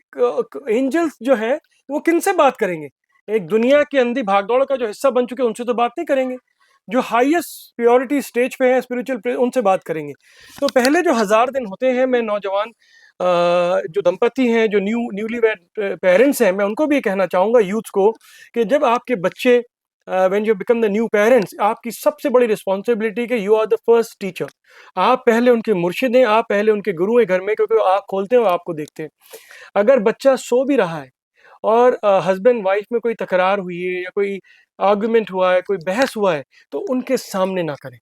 एंजल्स जो हैं वो किनसे बात करेंगे? एक दुनिया की अंधी भागदौड़ का जो हिस्सा बन चुके हैं उनसे तो बात नहीं करेंगे। जो हाईएस्ट प्योरिटी स्टेज पे हैं स्पिरिचुअल, उनसे बात करेंगे। तो पहले जो 1000 दिन होते हैं, मैं नौजवान जो दंपति हैं, जो न्यूली वेड पेरेंट्स हैं, मैं उनको भी कहना चाहूँगा यूथ को कि जब आपके बच्चे when you become the new parents, आपकी सबसे बड़ी रिस्पॉन्सिबिलिटी कि you are the first teacher. आप पहले उनके मुर्शिद हैं, आप पहले उनके गुरु हैं घर में, क्योंकि वो आँख खोलते हैं और आपको देखते हैं। अगर बच्चा सो भी रहा है और हस्बैंड वाइफ में कोई तकरार हुई है या कोई आर्गुमेंट हुआ है, कोई बहस हुआ है, तो उनके सामने ना करें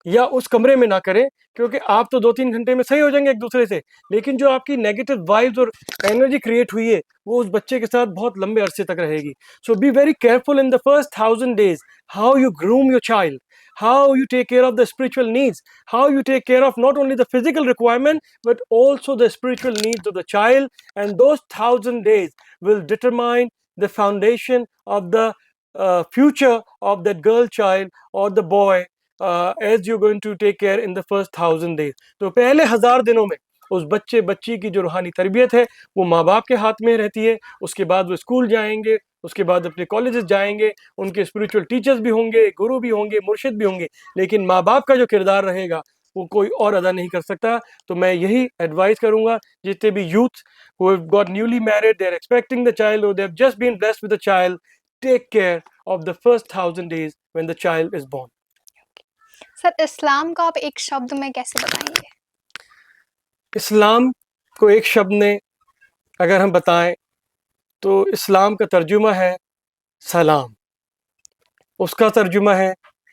या उस कमरे में ना करें, क्योंकि आप तो 2-3 घंटे में सही हो जाएंगे एक दूसरे से, लेकिन जो आपकी नेगेटिव वाइब्स और एनर्जी क्रिएट हुई है वो उस बच्चे के साथ बहुत लंबे अरसे तक रहेगी। So be very careful in the first 1000 days, how you groom your child, how you take care of the spiritual needs, how you take care of not only the physical requirement but also the spiritual needs of the child, and those 1000 days will determine the foundation of the future of that girl child or the boy as you're going to take care in the first 1000 days. तो पहले 1000 दिनों में उस बच्चे बच्ची की जो रूहानी तरबियत है वो माँ बाप के हाथ में रहती है। उसके बाद वो स्कूल जाएंगे, उसके बाद अपने कॉलेजेस जाएंगे, उनके स्पिरिचुअल टीचर्स भी होंगे, गुरु भी होंगे, मुर्शिद भी होंगे, लेकिन माँ बाप का जो किरदार रहेगा वो कोई और अदा नहीं कर सकता। तो मैं यही एडवाइस करूँगा जितने भी youth who have got newly married, they are expecting the child or they have just been blessed with a child, take care of the first 1000 days when the child is born. Sir इस्लाम को आप एक शब्द में कैसे बताएंगे? इस्लाम को एक शब्द में अगर हम बताएं तो इस्लाम का तर्जुमा है सलाम, उसका तर्जुमा है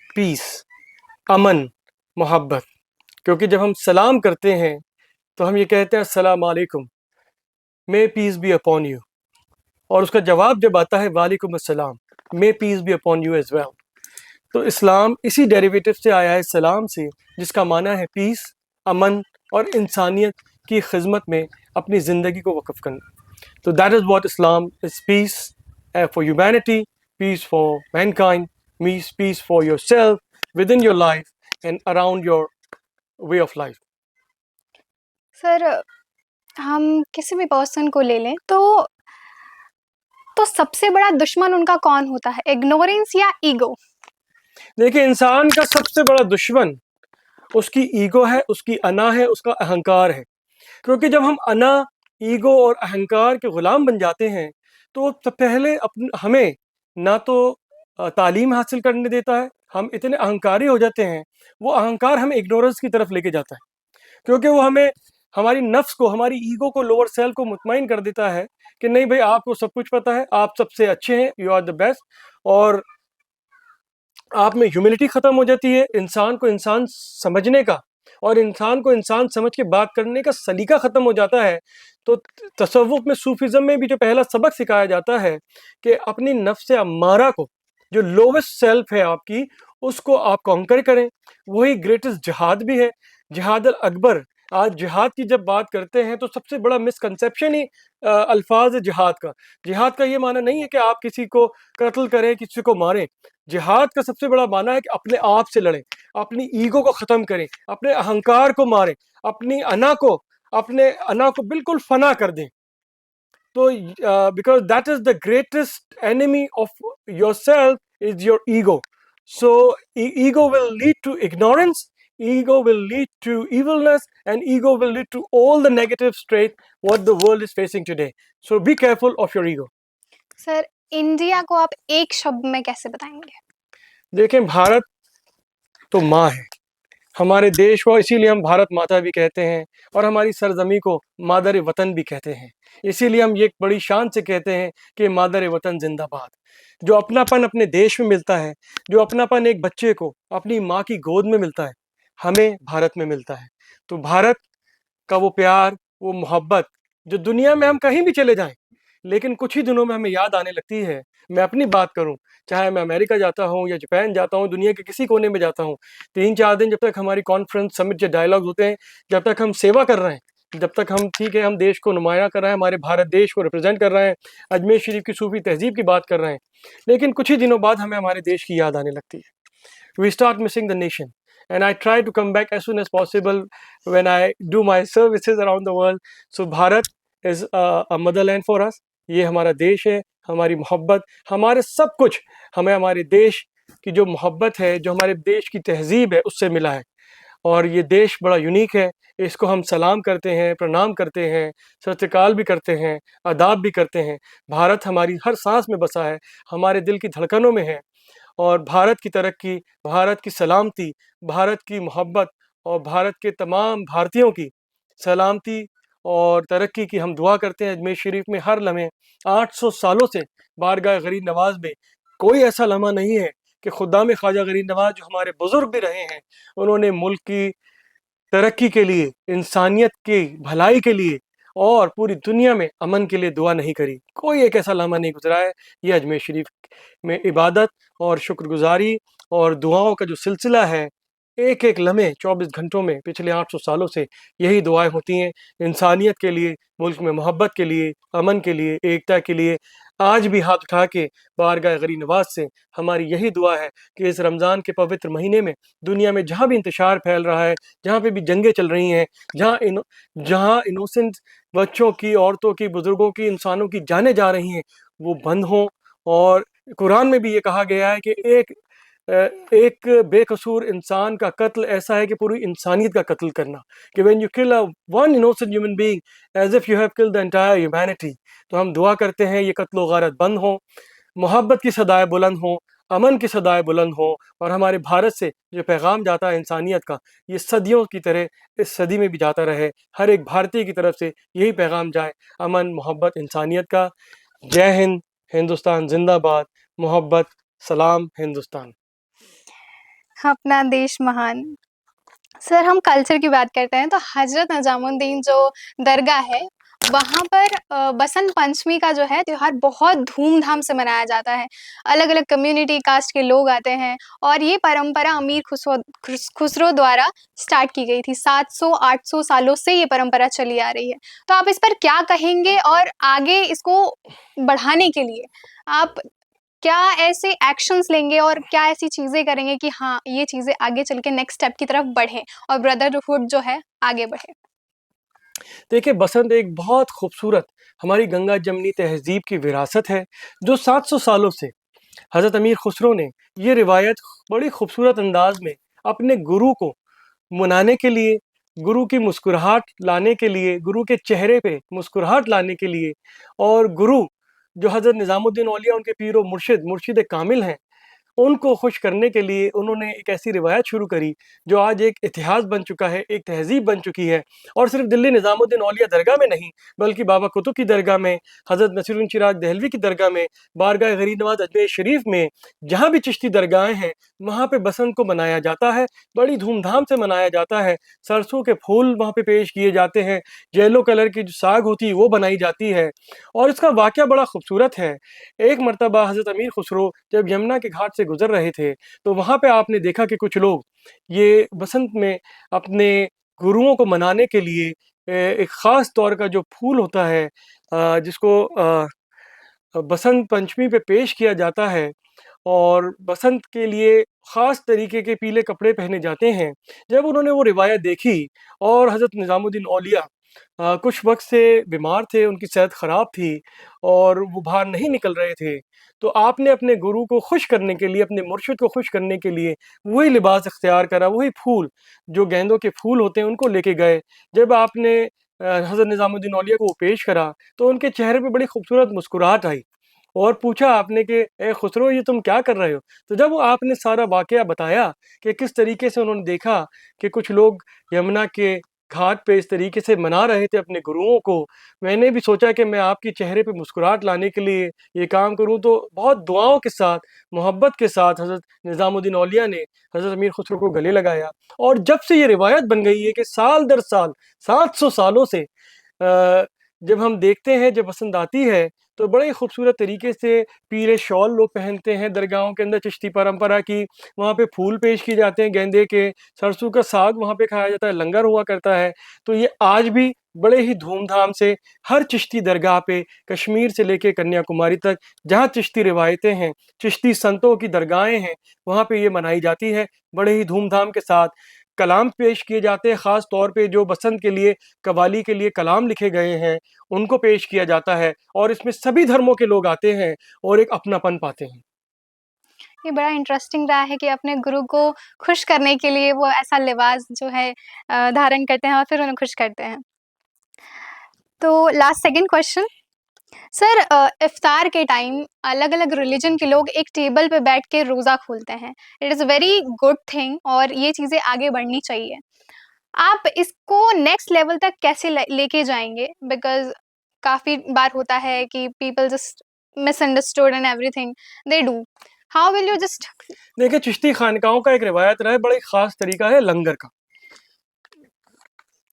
पीस, अमन, मोहब्बत। क्योंकि जब हम सलाम करते हैं तो हम ये कहते हैं अस्सलाम वालेकुम, may peace be upon you, और उसका जवाब जब आता है वालेकुम अस्सलाम, may peace be upon you as well. तो इस्लाम इसी डेरिवेटिव से आया है सलाम से, जिसका माना है पीस, अमन और इंसानियत की खिदमत में अपनी ज़िंदगी को वक्फ करना। तो that is what Islam is, peace for humanity, peace for mankind, peace for yourself within your life and around your way of life. Sir हम किसी भी पर्सन को ले लें तो सबसे बड़ा दुश्मन उनका कौन होता है, इग्नोरेंस या ईगो? देखिए, इंसान का सबसे बड़ा दुश्मन उसकी ईगो है, उसकी अना है, उसका अहंकार है। क्योंकि जब हम अना, ईगो और अहंकार के गुलाम बन जाते हैं, तो पहले हमें ना तो तालीम हासिल करने देता है, हम इतने अहंकारी हो जाते हैं, वो अहंकार हमें इग्नोरेंस की तरफ लेके जाता है। क्योंकि वो हमें, हमारी नफ्स को, हमारी ईगो को, लोअर सेल्फ को मुतमईन कर देता है कि नहीं भाई, आपको सब कुछ पता है, आप सबसे अच्छे हैं, यू आर द बेस्ट। और आप में ह्यूमिलिटी खत्म हो जाती है, इंसान को इंसान समझने का और इंसान को इंसान समझ के बात करने का सलीका खत्म हो जाता है। तो तसव्वुफ में, सूफिज्म में भी जो पहला सबक सिखाया जाता है कि अपनी नफ्स अम्मारा को, जो लोवेस्ट सेल्फ है आपकी, उसको आप कॉन्कर करें। वही ग्रेटेस्ट जिहाद भी है, जिहाद अल अकबर। आज जिहाद की जब बात करते हैं तो सबसे बड़ा मिसकंसेप्शन ही अल्फाज जिहाद का। जिहाद का ये माना नहीं है कि आप किसी को कत्ल करें, किसी को मारें। जिहाद का सबसे बड़ा माना है कि अपने आप से लड़ें, अपनी ईगो को ख़त्म करें, अपने अहंकार को मारें, अपने अना को बिल्कुल फना कर दें। तो because that is the greatest enemy of yourself is your ego. So ego will lead to ignorance, ego will lead to evilness, and ego will lead to all the negative trait what the world is facing today. So be careful of your ego. Sir India को आप एक शब्द में कैसे बताएंगे? देखें, भारत तो माँ है, हमारे देश को इसीलिए हम भारत माता भी कहते हैं, और हमारी सरजमी को मादर वतन भी कहते हैं। इसीलिए हम ये बड़ी शान से कहते हैं कि मादर वतन जिंदाबाद। जो अपनापन अपने देश में मिलता है, जो अपनापन एक बच्चे को अपनी माँ की गोद में मिलता है, हमें भारत में मिलता है। तो भारत का वो प्यार, वो मोहब्बत, जो दुनिया में हम कहीं भी चले जाएं, लेकिन कुछ ही दिनों में हमें याद आने लगती है। मैं अपनी बात करूं, चाहे मैं अमेरिका जाता हूं या जापान जाता हूं, दुनिया के किसी कोने में जाता हूं, 3-4 दिन जब तक हमारी कॉन्फ्रेंस, समिट या डायलॉग होते हैं, जब तक हम सेवा कर रहे हैं, जब तक हम, ठीक है, हम देश को नुमाया कर रहे हैं, हमारे भारत देश को रिप्रेजेंट कर रहे हैं, अजमेर शरीफ की सूफी तहजीब की बात कर रहे हैं, लेकिन कुछ ही दिनों बाद हमें हमारे देश की याद आने लगती है। We start missing the nation, and I try to come back as soon as possible when I do my services around the world. So Bharat is a motherland for us. ये हमारा देश है, हमारी मोहब्बत, हमारे सब कुछ हमें हमारे देश की जो मोहब्बत है, जो हमारे देश की तहजीब है, उससे मिला है। और ये देश बड़ा यूनिक है, इसको हम सलाम करते हैं, प्रणाम करते हैं, सत्कार भी करते हैं, आदाब भी करते हैं। भारत हमारी हर सांस में बसा है, हमारे दिल की धड़कनों में है। और भारत की तरक्की, भारत की सलामती, भारत की मोहब्बत और भारत के तमाम भारतीयों की सलामती और तरक्की की हम दुआ करते हैं। अजमेर शरीफ में हर लम्हे 800 सालों से बारगाह गरीब नवाज में कोई ऐसा लम्हा नहीं है कि खुदा में ख्वाजा गरीब नवाज, जो हमारे बुजुर्ग भी रहे हैं, उन्होंने मुल्क की तरक्की के लिए, इंसानियत की भलाई के लिए और पूरी दुनिया में अमन के लिए दुआ नहीं करी। कोई एक ऐसा लम्हा नहीं गुजरा है। ये अजमेर शरीफ में इबादत और शुक्रगुजारी और दुआओं का जो सिलसिला है, एक एक लम्हे 24 घंटों में पिछले 800 सालों से यही दुआएं होती हैं, इंसानियत के लिए, मुल्क में मोहब्बत के लिए, अमन के लिए, एकता के लिए। आज भी हाथ उठा के बारगाह गरीब नवाज से हमारी यही दुआ है कि इस रमज़ान के पवित्र महीने में दुनिया में जहाँ भी इंतशार फैल रहा है, जहाँ पे भी जंगें चल रही हैं, जहाँ इनोसेंट बच्चों की, औरतों की, बुजुर्गों की, इंसानों की जानें जा रही हैं, वो बंद हों। और कुरान में भी ये कहा गया है कि एक बेकसूर इंसान का कत्ल ऐसा है कि पूरी इंसानियत का कत्ल करना, कि when you kill one innocent human being as if you have killed the entire humanity. तो हम दुआ करते हैं ये कत्ल गारत बंद हो, मोहब्बत की सदाएं बुलंद हों, अमन की सदाएं बुलंद हों, और हमारे भारत से जो पैगाम जाता है इंसानियत का, ये सदियों की तरह इस सदी में भी जाता रहे। हर एक भारतीय की तरफ से यही पैगाम जाए, अमन, मोहब्बत, इंसानियत का। जय हिंद, हिंदुस्तान जिंदाबाद, मोहब्बत, सलाम, हिंदुस्तान। अपना देश महान। सर हम कल्चर की बात करते हैं तो हजरत निजामुद्दीन जो दरगाह है वहाँ पर बसंत पंचमी का जो है त्योहार बहुत धूमधाम से मनाया जाता है। अलग-अलग कम्युनिटी कास्ट के लोग आते हैं और ये परंपरा अमीर खुसरो द्वारा स्टार्ट की गई थी। 700-800 सालों से ये परंपरा चली आ रही है। तो आप इस पर क्या कहेंगे और आगे इसको बढ़ाने के लिए आप क्या ऐसे एक्शंस लेंगे और क्या ऐसी चीज़ें करेंगे कि हाँ, ये चीज़ें आगे चल के नेक्स्ट स्टेप की तरफ बढ़ें और ब्रदरहुड जो है आगे बढ़े? देखिए, बसंत एक बहुत खूबसूरत हमारी गंगा जमनी तहज़ीब की विरासत है, जो 700 सालों से हज़रत अमीर खुसरो ने ये रिवायत बड़ी खूबसूरत अंदाज़ में अपने गुरु को मनाने के लिए, गुरु की मुस्कुराहट लाने के लिए, गुरु के चेहरे पे मुस्कुराहट लाने के लिए और गुरु जो हज़रत निज़ामुद्दीन औलिया उनके पीर व मुर्शिद कामिल हैं, उनको खुश करने के लिए उन्होंने एक ऐसी रिवायत शुरू करी, जो आज एक इतिहास बन चुका है, एक तहज़ीब बन चुकी है और सिर्फ़ दिल्ली निज़ामुद्दीन औलिया दरगाह में नहीं, बल्कि बाबा कुतुब की दरगाह में, हज़रत नसीरुद्दीन चिराग दहलवी की दरगाह में, बारगाह गरीब नवाज़ अजमेर शरीफ में, जहाँ भी चिश्ती दरगाहें हैं, वहाँ पे बसंत को मनाया जाता है, बड़ी धूमधाम से मनाया जाता है। सरसों के फूल वहाँ पे पेश किए जाते हैं, येलो कलर की जो साग होती है, वो बनाई जाती है और इसका वाक़या बड़ा खूबसूरत है। एक मर्तबा हज़रत अमीर खुसरो जब यमुना के घाट से गुज़र रहे थे, तो वहाँ पे आपने देखा कि कुछ लोग ये बसंत में अपने गुरुओं को मनाने के लिए एक ख़ास तौर का जो फूल होता है जिसको बसंत पंचमी पे पेश किया जाता है और बसंत के लिए ख़ास तरीके के पीले कपड़े पहने जाते हैं। जब उन्होंने वो रिवायत देखी और हज़रत निज़ामुद्दीन औलिया कुछ वक़्त से बीमार थे, उनकी सेहत ख़राब थी और वो बाहर नहीं निकल रहे थे। तो आपने अपने गुरु को खुश करने के लिए, अपने मुर्शिद को खुश करने के लिए वही लिबास इख्तियार करा, वही फूल, जो गेंदों के फूल होते हैं, उनको लेके गए। जब आपने हज़रत निज़ामुद्दीन औलिया को वो पेश करा, तो उनके चेहरे पे बड़ी खूबसूरत मुस्कुराहट आई और पूछा आपने कि, "ए खुसरो, ये तुम क्या कर रहे हो?" तो जब वो आपने सारा वाक़या बताया कि किस तरीके से उन्होंने देखा कि कुछ लोग यमुना के घाट पे इस तरीके से मना रहे थे अपने गुरुओं को, मैंने भी सोचा कि मैं आपके चेहरे पे मुस्कुराहट लाने के लिए ये काम करूँ। तो बहुत दुआओं के साथ, मोहब्बत के साथ हज़रत निज़ामुद्दीन औलिया ने हज़रत अमीर खुसरो को गले लगाया और जब से ये रिवायत बन गई है कि साल दर साल 700 सालों से जब हम देखते हैं जब बसंत आती है, तो बड़े ही खूबसूरत तरीके से पीले शॉल लोग पहनते हैं दरगाहों के अंदर चिश्ती परंपरा की, वहाँ पे फूल पेश किए जाते हैं गेंदे के, सरसों का साग वहाँ पे खाया जाता है, लंगर हुआ करता है। तो ये आज भी बड़े ही धूमधाम से हर चिश्ती दरगाह पे कश्मीर से लेके कन्याकुमारी तक जहाँ चिश्ती रिवायतें हैं, चिश्ती संतों की दरगाहें हैं, वहाँ पे ये मनाई जाती है, बड़े ही धूमधाम के साथ। कलाम पेश किए जाते हैं, ख़ास तौर पे जो बसंत के लिए, कव्वाली के लिए कलाम लिखे गए हैं, उनको पेश किया जाता है और इसमें सभी धर्मों के लोग आते हैं और एक अपनापन पाते हैं। ये बड़ा इंटरेस्टिंग रहा है कि अपने गुरु को खुश करने के लिए वो ऐसा लिबास जो है धारण करते हैं और फिर उन्हें खुश करते हैं। तो लास्ट सेकंड क्वेश्चन सर इफ्तार के टाइम अलग-अलग रिलीजन के लोग एक टेबल पे बैठ के रोज़ा खोलते हैं। It is a very good thing और ये चीज़ें आगे बढ़नी चाहिए। आप इसको नेक्स्ट लेवल तक कैसे लेके जाएँगे? बिकॉज़ काफ़ी बार होता है कि people just misunderstood and everything they do. How will you just देखिए, चिश्ती खानकाहों का एक रिवायत रहा है, बड़ा ही ख़ास तरीका है लंगर का।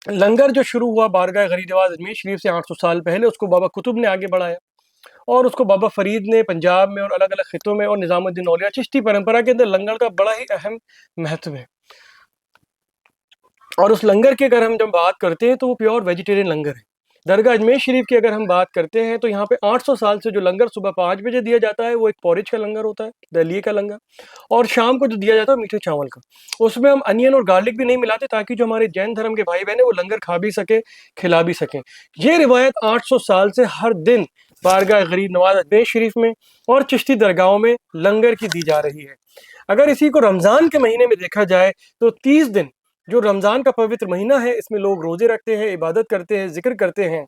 लंगर जो शुरू हुआ बारगाह गरीब नवाज़ अजमेर शरीफ से 800 साल पहले, उसको बाबा कुतुब ने आगे बढ़ाया और उसको बाबा फ़रीद ने पंजाब में और अलग-अलग खित्तों में और निज़ामुद्दीन औलिया चिश्ती परंपरा के अंदर लंगर का बड़ा ही अहम महत्व है। और उस लंगर की अगर हम जब बात करते हैं तो वो प्योर वेजिटेरियन लंगर है। दरगाह अजमेर शरीफ की अगर हम बात करते हैं तो यहाँ पे 800 साल से जो लंगर सुबह 5 बजे दिया जाता है वो एक पोरिज का लंगर होता है, दलिए का लंगर और शाम को जो दिया जाता है मीठे चावल का। उसमें हम अनियन और गार्लिक भी नहीं मिलाते ताकि जो हमारे जैन धर्म के भाई-बहन हैं वो लंगर खा भी सकें, खिला भी सकें। ये रिवायत 800 साल से हर दिन बारगाह गरीब नवाज़ अजमेर शरीफ में और चिश्ती दरगाहों में लंगर की दी जा रही है। अगर इसी को रमज़ान के महीने में देखा जाए तो 30 दिन जो रमज़ान का पवित्र महीना है, इसमें लोग रोज़े रखते हैं, इबादत करते हैं, ज़िक्र करते हैं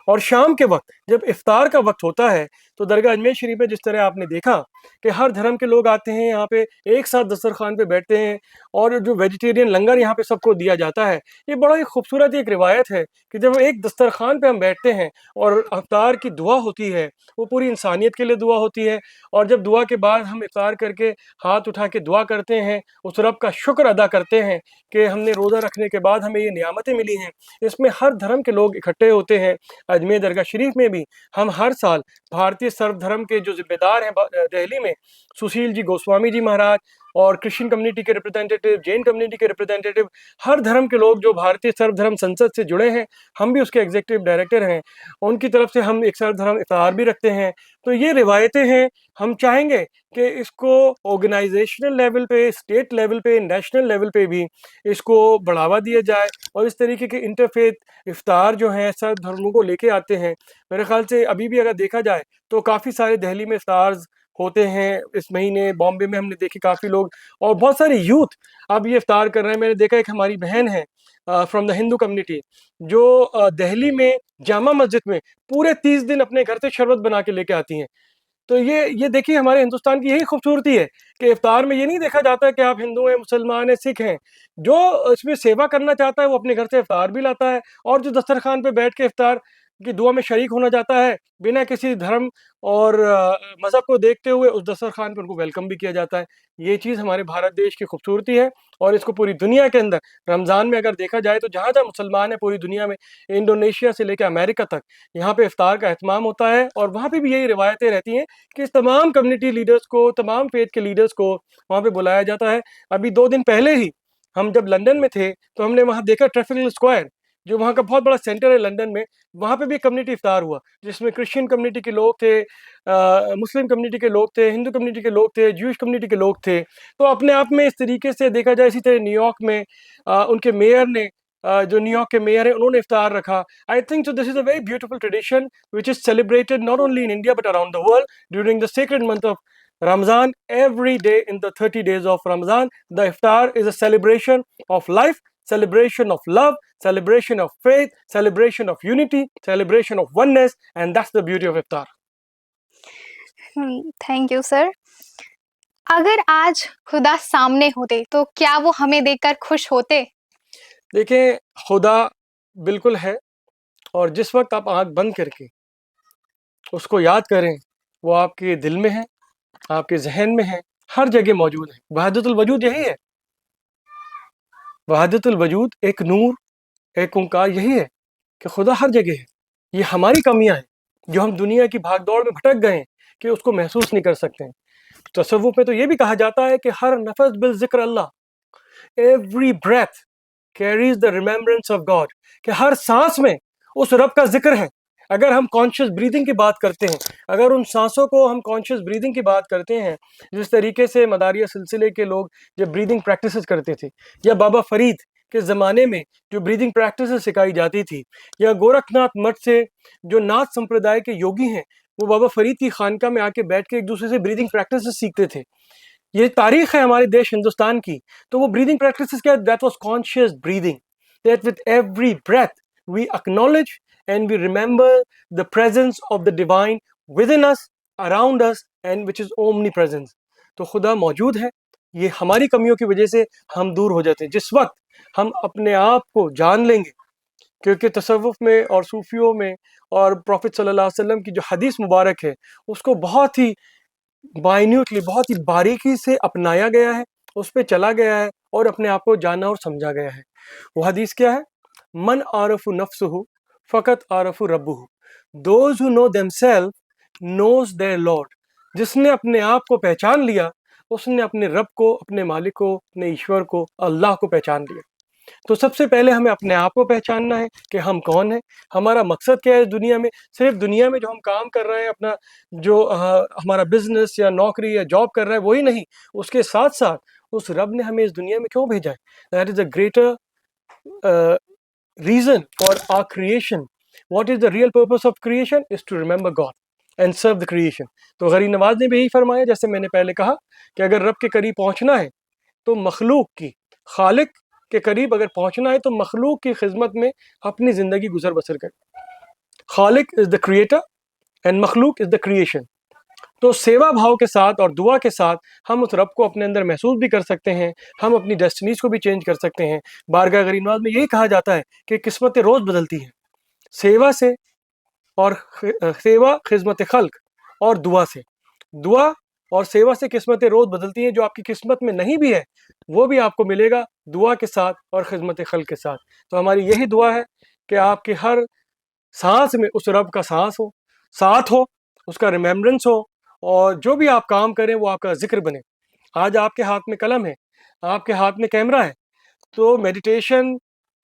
और शाम के वक़्त जब इफ्तार का वक़्त होता है, तो दरगाह अजमेर शरीफ में जिस तरह आपने देखा कि हर धर्म के लोग आते हैं यहाँ पे, एक साथ दस्तरखान पे बैठते हैं और जो वेजिटेरियन लंगर यहाँ पे सबको दिया जाता है, ये बड़ा ही खूबसूरत एक रिवायत है कि जब एक दस्तरखान पे हम बैठते हैं और अफ्तार की दुआ होती है, वो पूरी इंसानियत के लिए दुआ होती है। और जब दुआ के बाद हम इफ्तार करके हाथ उठा के दुआ करते हैं, उस रब का शुक्र अदा करते हैं कि हमने रोज़ा रखने के बाद हमें ये नियामतें मिली हैं। इसमें हर धर्म के लोग इकट्ठे होते हैं। अजमेर दरगाह शरीफ में भी हम हर साल भारतीय सर्वधर्म के जो ज़िम्मेदार हैं दिल्ली में, सुशील जी गोस्वामी जी महाराज और क्रिश्चियन कम्युनिटी के रिप्रेजेंटेटिव, जैन कम्युनिटी के रिप्रेजेंटेटिव, हर धर्म के लोग जो भारतीय सर्वधर्म संसद से जुड़े हैं, हम भी उसके एग्जीक्यूटिव डायरेक्टर हैं, उनकी तरफ से हम एक सर्वधर्म इफ्तार भी रखते हैं। तो ये रिवायतें हैं, हम चाहेंगे कि इसको ऑर्गेनाइजेशनल लेवल पे, स्टेट लेवल पे, नेशनल लेवल पे भी इसको बढ़ावा दिया जाए और इस तरीके के इंटरफेथ इफ्तार जो हैं सब धर्मों को लेके आते हैं। मेरे ख्याल से अभी भी अगर देखा जाए तो काफ़ी सारे दिल्ली में इफ्तार्स होते हैं इस महीने, बॉम्बे में हमने देखे काफ़ी लोग और बहुत सारे यूथ अब ये इफ्तार कर रहे हैं। मैंने देखा एक हमारी बहन है फ्रॉम द हिंदू कम्युनिटी जो दिल्ली में जामा मस्जिद में पूरे 30 दिन अपने घर से शरबत बना के लेके आती हैं। तो ये देखिए हमारे हिंदुस्तान की यही खूबसूरती है कि इफ्तार में ये नहीं देखा जाता कि आप हिंदू हैं, मुसलमान हैं, सिख हैं। जो इसमें सेवा करना चाहता है वो अपने घर से इफ्तार भी लाता है और जो दस्तरखान पे बैठ के इफ्तार की दुआ में शरीक होना चाहता है, बिना किसी धर्म और मज़हब को देखते हुए उस दस्तरखान पे उनको वेलकम भी किया जाता है। ये चीज़ हमारे भारत देश की खूबसूरती है और इसको पूरी दुनिया के अंदर रमज़ान में अगर देखा जाए तो जहाँ-जहाँ मुसलमान हैं पूरी दुनिया में, इंडोनेशिया से लेकर अमेरिका तक, यहाँ पे इफ्तार का एहतमाम होता है और वहाँ पे भी यही रिवायतें रहती हैं कि तमाम कम्युनिटी लीडर्स को, तमाम फेथ के लीडर्स को वहाँ पे बुलाया जाता है। अभी 2 दिन पहले ही हम जब लंदन में थे, तो हमने वहाँ देखा ट्रैफल्गर स्क्वायर, जो वहाँ का बहुत बड़ा सेंटर है लंदन में, वहाँ पे भी एक कम्युनिटी इफ्तार हुआ, जिसमें क्रिश्चियन कम्युनिटी के लोग थे, मुस्लिम कम्युनिटी के लोग थे, हिंदू कम्युनिटी के लोग थे, ज्यूइश कम्युनिटी के लोग थे। तो अपने आप में इस तरीके से देखा जाए, इसी तरह न्यूयॉर्क में उनके मेयर ने जो न्यूयॉर्क के मेयर हैं, उन्होंने इफ्तार रखा। I think so this is a very beautiful tradition which is celebrated not only in India but around the world during the sacred month of Ramadan. Every day in the 30 days of Ramadan, the iftar is a celebration of life, celebration of love, celebration of faith, celebration of unity, celebration of oneness, and that's the beauty of iftar. Thank you sir. अगर आज खुदा सामने होते तो क्या वो हमें देखकर खुश होते? देखिए, खुदा बिल्कुल है और जिस वक्त आप आँख बंद करके उसको याद करें, वो आपके दिल में है, आपके ज़हन में है, हर जगह मौजूद है। वहदतुल वजूद यही है। वहदतुल वजूद एक नूर, एक ओंकार यही है कि खुदा हर जगह है। ये हमारी कमियाँ हैं, जो हम दुनिया की भाग-दौड़ में भटक गए हैं कि उसको महसूस नहीं कर सकते हैं। तसव्वुफ़ में तो ये भी कहा जाता है कि हर नफ़स बिल ज़िक्र अल्लाह, every breath carries the remembrance of God, कि हर सांस में उस रब का जिक्र है। अगर हम कॉन्शियस ब्रीदिंग की बात करते हैं, अगर उन सांसों को हम कॉन्शियस ब्रीदिंग की बात करते हैं, जिस तरीके से मदारिया सिलसिले के लोग जब ब्रीदिंग प्रैक्टिसेस करते थे, या बाबा फरीद के ज़माने में जो ब्रीदिंग प्रैक्टिसेस सिखाई जाती थी, या गोरखनाथ मठ से जो नाथ संप्रदाय के योगी हैं, वो बाबा फरीद की खानका में आके बैठ के एक दूसरे से ब्रीदिंग प्रैक्टिसेस सीखते थे। ये तारीख है हमारे देश हिंदुस्तान की। तो वो ब्रीदिंग प्रैक्टिसेस क्या, that was conscious breathing, that with every breath we acknowledge and we remember the presence of the divine within us, around us, and which is omnipresence. तो खुदा मौजूद है, ये हमारी कमियों की वजह से हम दूर हो जाते हैं। जिस वक्त हम अपने आप को जान लेंगे, क्योंकि तसव्वुफ़ में और सूफियों में और प्रॉफिट सल्लल्लाहु अलैहि वसल्लम की जो हदीस मुबारक है, उसको बहुत ही माइन्यूटली, बहुत ही बारीकी से अपनाया गया है, उस पे चला गया है और अपने आप को जाना और समझा गया है। वो हदीस क्या है? मन आरफु नफ्सहु फ़क़त आरफु रब्बुहु, those who know themselves knows their lord. जिसने अपने आप को पहचान लिया, उसने अपने रब को, अपने मालिक को, अपने ईश्वर को, अल्लाह को पहचान लिया। तो सबसे पहले हमें अपने आप को पहचानना है कि हम कौन हैं, हमारा मकसद क्या है इस दुनिया में। सिर्फ दुनिया में जो हम काम कर रहे हैं, अपना जो हमारा बिजनेस या नौकरी या जॉब कर रहा है वही नहीं, उसके साथ साथ उस रब ने हमें इस दुनिया में क्यों भेजा है। That is a greater reason for our creation. What is the real purpose of creation is to remember God and serve the creation. तो गरीब नवाज ने भी यही फरमाया, जैसे मैंने पहले कहा, कि अगर रब के करीब पहुँचना है तो मखलूक की, खालिक के करीब अगर पहुंचना है तो मखलूक की खिदमत में अपनी ज़िंदगी गुजर बसर करें। खालिक इज़ द क्रिएटर एंड मखलूक इज़ द क्रिएशन। तो सेवा भाव के साथ और दुआ के साथ हम उस रब को अपने अंदर महसूस भी कर सकते हैं, हम अपनी डेस्टिनीज को भी चेंज कर सकते हैं। बारगाह गरीब नवाज में यही कहा जाता है कि किस्मतें रोज़ बदलती हैं, सेवा से और सेवा खिदमत खल्क और दुआ से। दुआ और सेवा से किस्मतें रोज़ बदलती हैं। जो आपकी किस्मत में नहीं भी है वो भी आपको मिलेगा दुआ के साथ और खिदमत खल्क के साथ। तो हमारी यही दुआ है कि आपके हर सांस में उस रब का सांस हो, साथ हो, उसका रिमेम्बरेंस हो, और जो भी आप काम करें वो आपका जिक्र बने। आज आपके हाथ में कलम है, आपके हाथ में कैमरा है, तो मेडिटेशन,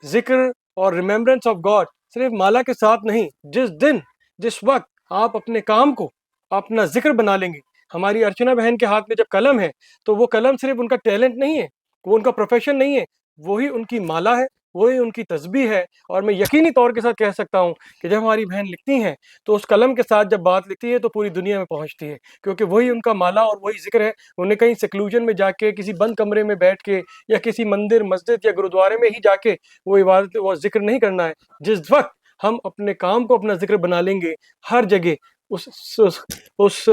जिक्र और रिमेम्बरेंस ऑफ गॉड सिर्फ माला के साथ नहीं, जिस दिन जिस वक्त आप अपने काम को अपना जिक्र बना लेंगे। हमारी अर्चना बहन के हाथ में जब कलम है तो वो कलम सिर्फ उनका टैलेंट नहीं है, वो उनका प्रोफेशन नहीं है, वही उनकी माला है, वही उनकी तस्बीह है। और मैं यकीनी तौर के साथ कह सकता हूँ कि जब हमारी बहन लिखती हैं तो उस कलम के साथ जब बात लिखती है तो पूरी दुनिया में पहुँचती है, क्योंकि वही उनका माला और वही जिक्र है। उन्हें कहीं सेक्लूजन में जाके किसी बंद कमरे में बैठ के या किसी मंदिर, मस्जिद या गुरुद्वारे में ही जाके वो इबादत वो जिक्र नहीं करना है। जिस वक्त हम अपने काम को अपना जिक्र बना लेंगे, हर जगह उस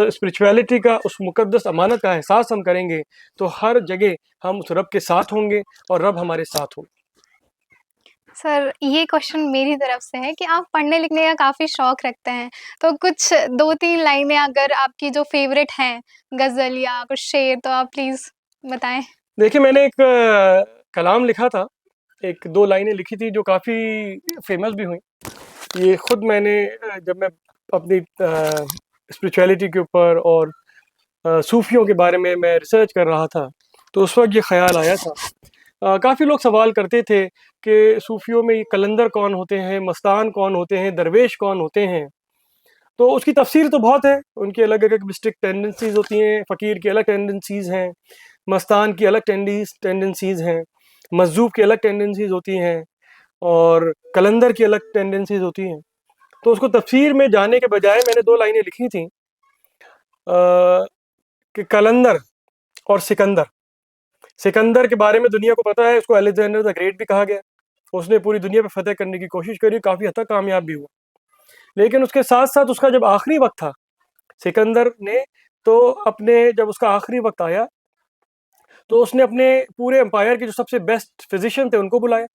स्पिरिचुअलिटी का, उस मुकद्दस अमानत का एहसास हम करेंगे, तो हर जगह हम उस रब के साथ होंगे और रब हमारे साथ होगा। सर ये क्वेश्चन मेरी तरफ से है कि आप पढ़ने लिखने का काफ़ी शौक रखते हैं, तो कुछ 2-3 लाइनें अगर आपकी जो फेवरेट हैं, गज़ल या कुछ शेर, तो आप प्लीज़ बताएँ? देखिए, मैंने एक कलाम लिखा था, 1-2 लाइनें लिखी थी जो काफ़ी फेमस भी हुई। ये खुद मैंने जब मैं अपनी स्पिरिचुअलिटी के ऊपर और सूफियों के बारे में मैं रिसर्च कर रहा था, तो उस वक्त ये ख्याल आया था। काफ़ी लोग सवाल करते थे कि सूफियों में ये कलंदर कौन होते हैं, मस्तान कौन होते हैं, दरवेश कौन होते हैं। तो उसकी तफसीर तो बहुत है, उनकी अलग अलग मिस्टिक टेंडेंसीज होती हैं, फ़कीर की अलग टेंडेंसीज हैं, मस्तान की अलग टेंडेंसीज हैं, मजजूब की अलग टेंडेंसीज होती हैं, और कलंदर की अलग टेंडेंसीज होती हैं। तो उसको तफसीर में जाने के बजाय मैंने 2 लाइनें लिखी थी कि कलंदर और सिकंदर। सिकंदर के बारे में दुनिया को पता है, उसको अलेक्जेंडर द ग्रेट भी कहा गया। उसने पूरी दुनिया पे फतेह करने की कोशिश करी, काफ़ी हद तक कामयाब भी हुआ। लेकिन उसके साथ साथ उसका जब आखिरी वक्त था सिकंदर ने, तो अपने जब उसका आखिरी वक्त आया तो उसने अपने पूरे एम्पायर के जो सबसे बेस्ट फिजिशियन थे उनको बुलाया,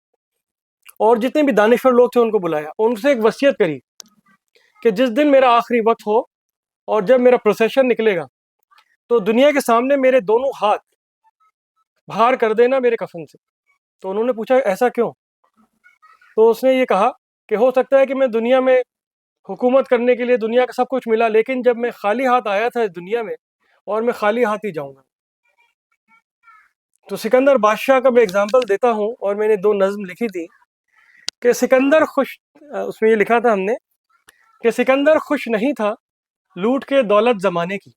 और जितने भी दानिश्वर लोग थे उनको बुलाया। उनसे एक वसीयत करी कि जिस दिन मेरा आखिरी वक्त हो और जब मेरा प्रोसेशन निकलेगा, तो दुनिया के सामने मेरे दोनों हाथ बाहर कर देना मेरे कफन से। तो उन्होंने पूछा ऐसा क्यों? तो उसने ये कहा कि हो सकता है कि मैं दुनिया में हुकूमत करने के लिए दुनिया का सब कुछ मिला, लेकिन जब मैं खाली हाथ आया था इस दुनिया में, और मैं खाली हाथ ही जाऊंगा। तो सिकंदर बादशाह का मैं एग्जांपल देता हूँ, और मैंने 2 नज़्म लिखी थी कि सिकंदर खुश, उसमें ये लिखा था हमने कि सिकंदर खुश नहीं था लूट के दौलत ज़माने की।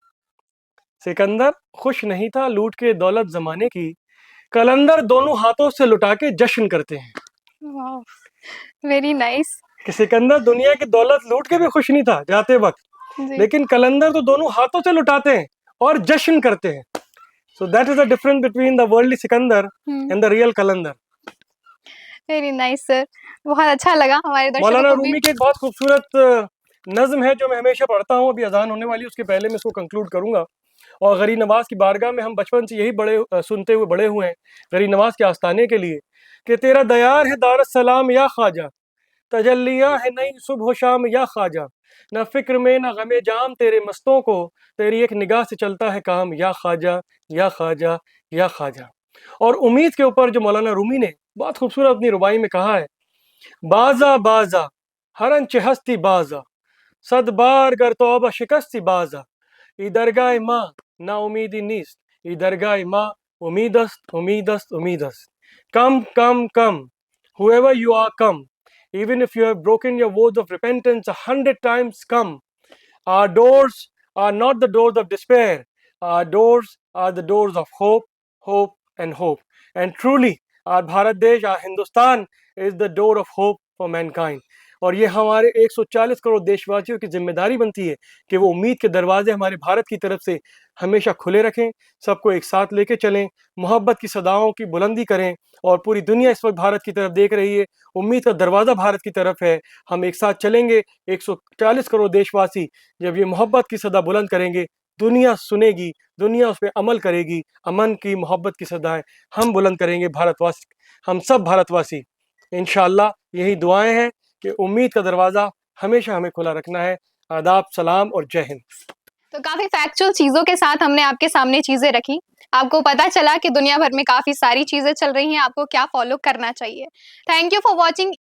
सिकंदर खुश नहीं था लूट के दौलत ज़माने की, कलंदर दोनों हाथों से लुटा के जश्न करते हैं। वाओ! Very nice. कि सिकंदर दुनिया की दौलत लूट के भी खुश नहीं था जाते वक्त, जी। लेकिन कलंदर तो दोनों हाथों से लुटाते हैं और जश्न करते हैं। So that is the difference between the worldly Sikandar hmm, and the real Qalandar. Very nice sir. बहुत अच्छा लगा हमारे दर्शकों मौलाना को भी। रूमी की एक बहुत खूबसूरत नज़्म है जो मैं हमेशा पढ़ता हूँ। अभी अजान होने वाली है, उसके पहले मैं इसको कंक्लूड करूँगा। और गरीब नवाज की बारगाह में हम बचपन से यही सुनते हुए बड़े हुए हैं, गरीब नवाज के आस्थाने के लिए, कि तेरा दयार है दारस सलाम या ख्वाजा, तजल्लियाँ है नई सुबह शाम या ख्वाजा, न फिक्र में न गमे जाम तेरे मस्तों को, तेरी एक निगाह से चलता है काम या ख्वाजा या ख्वाजा या ख्वाजा। और उम्मीद के ऊपर जो मौलाना रूमी ने बहुत खूबसूरत अपनी रुबाई में कहा है, बाजा बाजा हरन हस्ती बाजा, सद बार गर तौबा शिकस्ती बाजा, ई दरगाह माँ ना उम्मीदी नीस्त, ई दरगाह माँ उम्मीदस्त उम्मीदस्त उम्मीदस्त। Come, whoever you are, come. Even if you have broken your vows of repentance 100 times, come. Our doors are not the doors of despair. Our doors are the doors of hope, hope, and hope. And truly, our Bharat Desh, our Hindustan, is the door of hope for mankind. और ये हमारे 140 करोड़ देशवासियों की जिम्मेदारी बनती है कि वो उम्मीद के दरवाजे हमारे भारत की तरफ से हमेशा खुले रखें, सबको एक साथ लेके चलें, मोहब्बत की सदाओं की बुलंदी करें। और पूरी दुनिया इस वक्त भारत की तरफ देख रही है, उम्मीद का दरवाज़ा भारत की तरफ है। हम एक साथ चलेंगे, 140 करोड़ देशवासी जब ये मोहब्बत की सदा बुलंद करेंगे, दुनिया सुनेगी, दुनिया उस पर अमल करेगी। अमन की, मोहब्बत की सदाएं हम बुलंद करेंगे, भारतवासी, हम सब भारतवासी। इंशाअल्लाह यही दुआएं हैं कि उम्मीद का दरवाज़ा हमेशा हमें खुला रखना है। आदाब, सलाम और जय हिंद। तो काफ़ी फैक्चुअल चीज़ों के साथ हमने आपके सामने चीज़ें रखी। आपको पता चला कि दुनिया भर में काफ़ी सारी चीज़ें चल रही हैं, आपको क्या फ़ॉलो करना चाहिए। Thank you for watching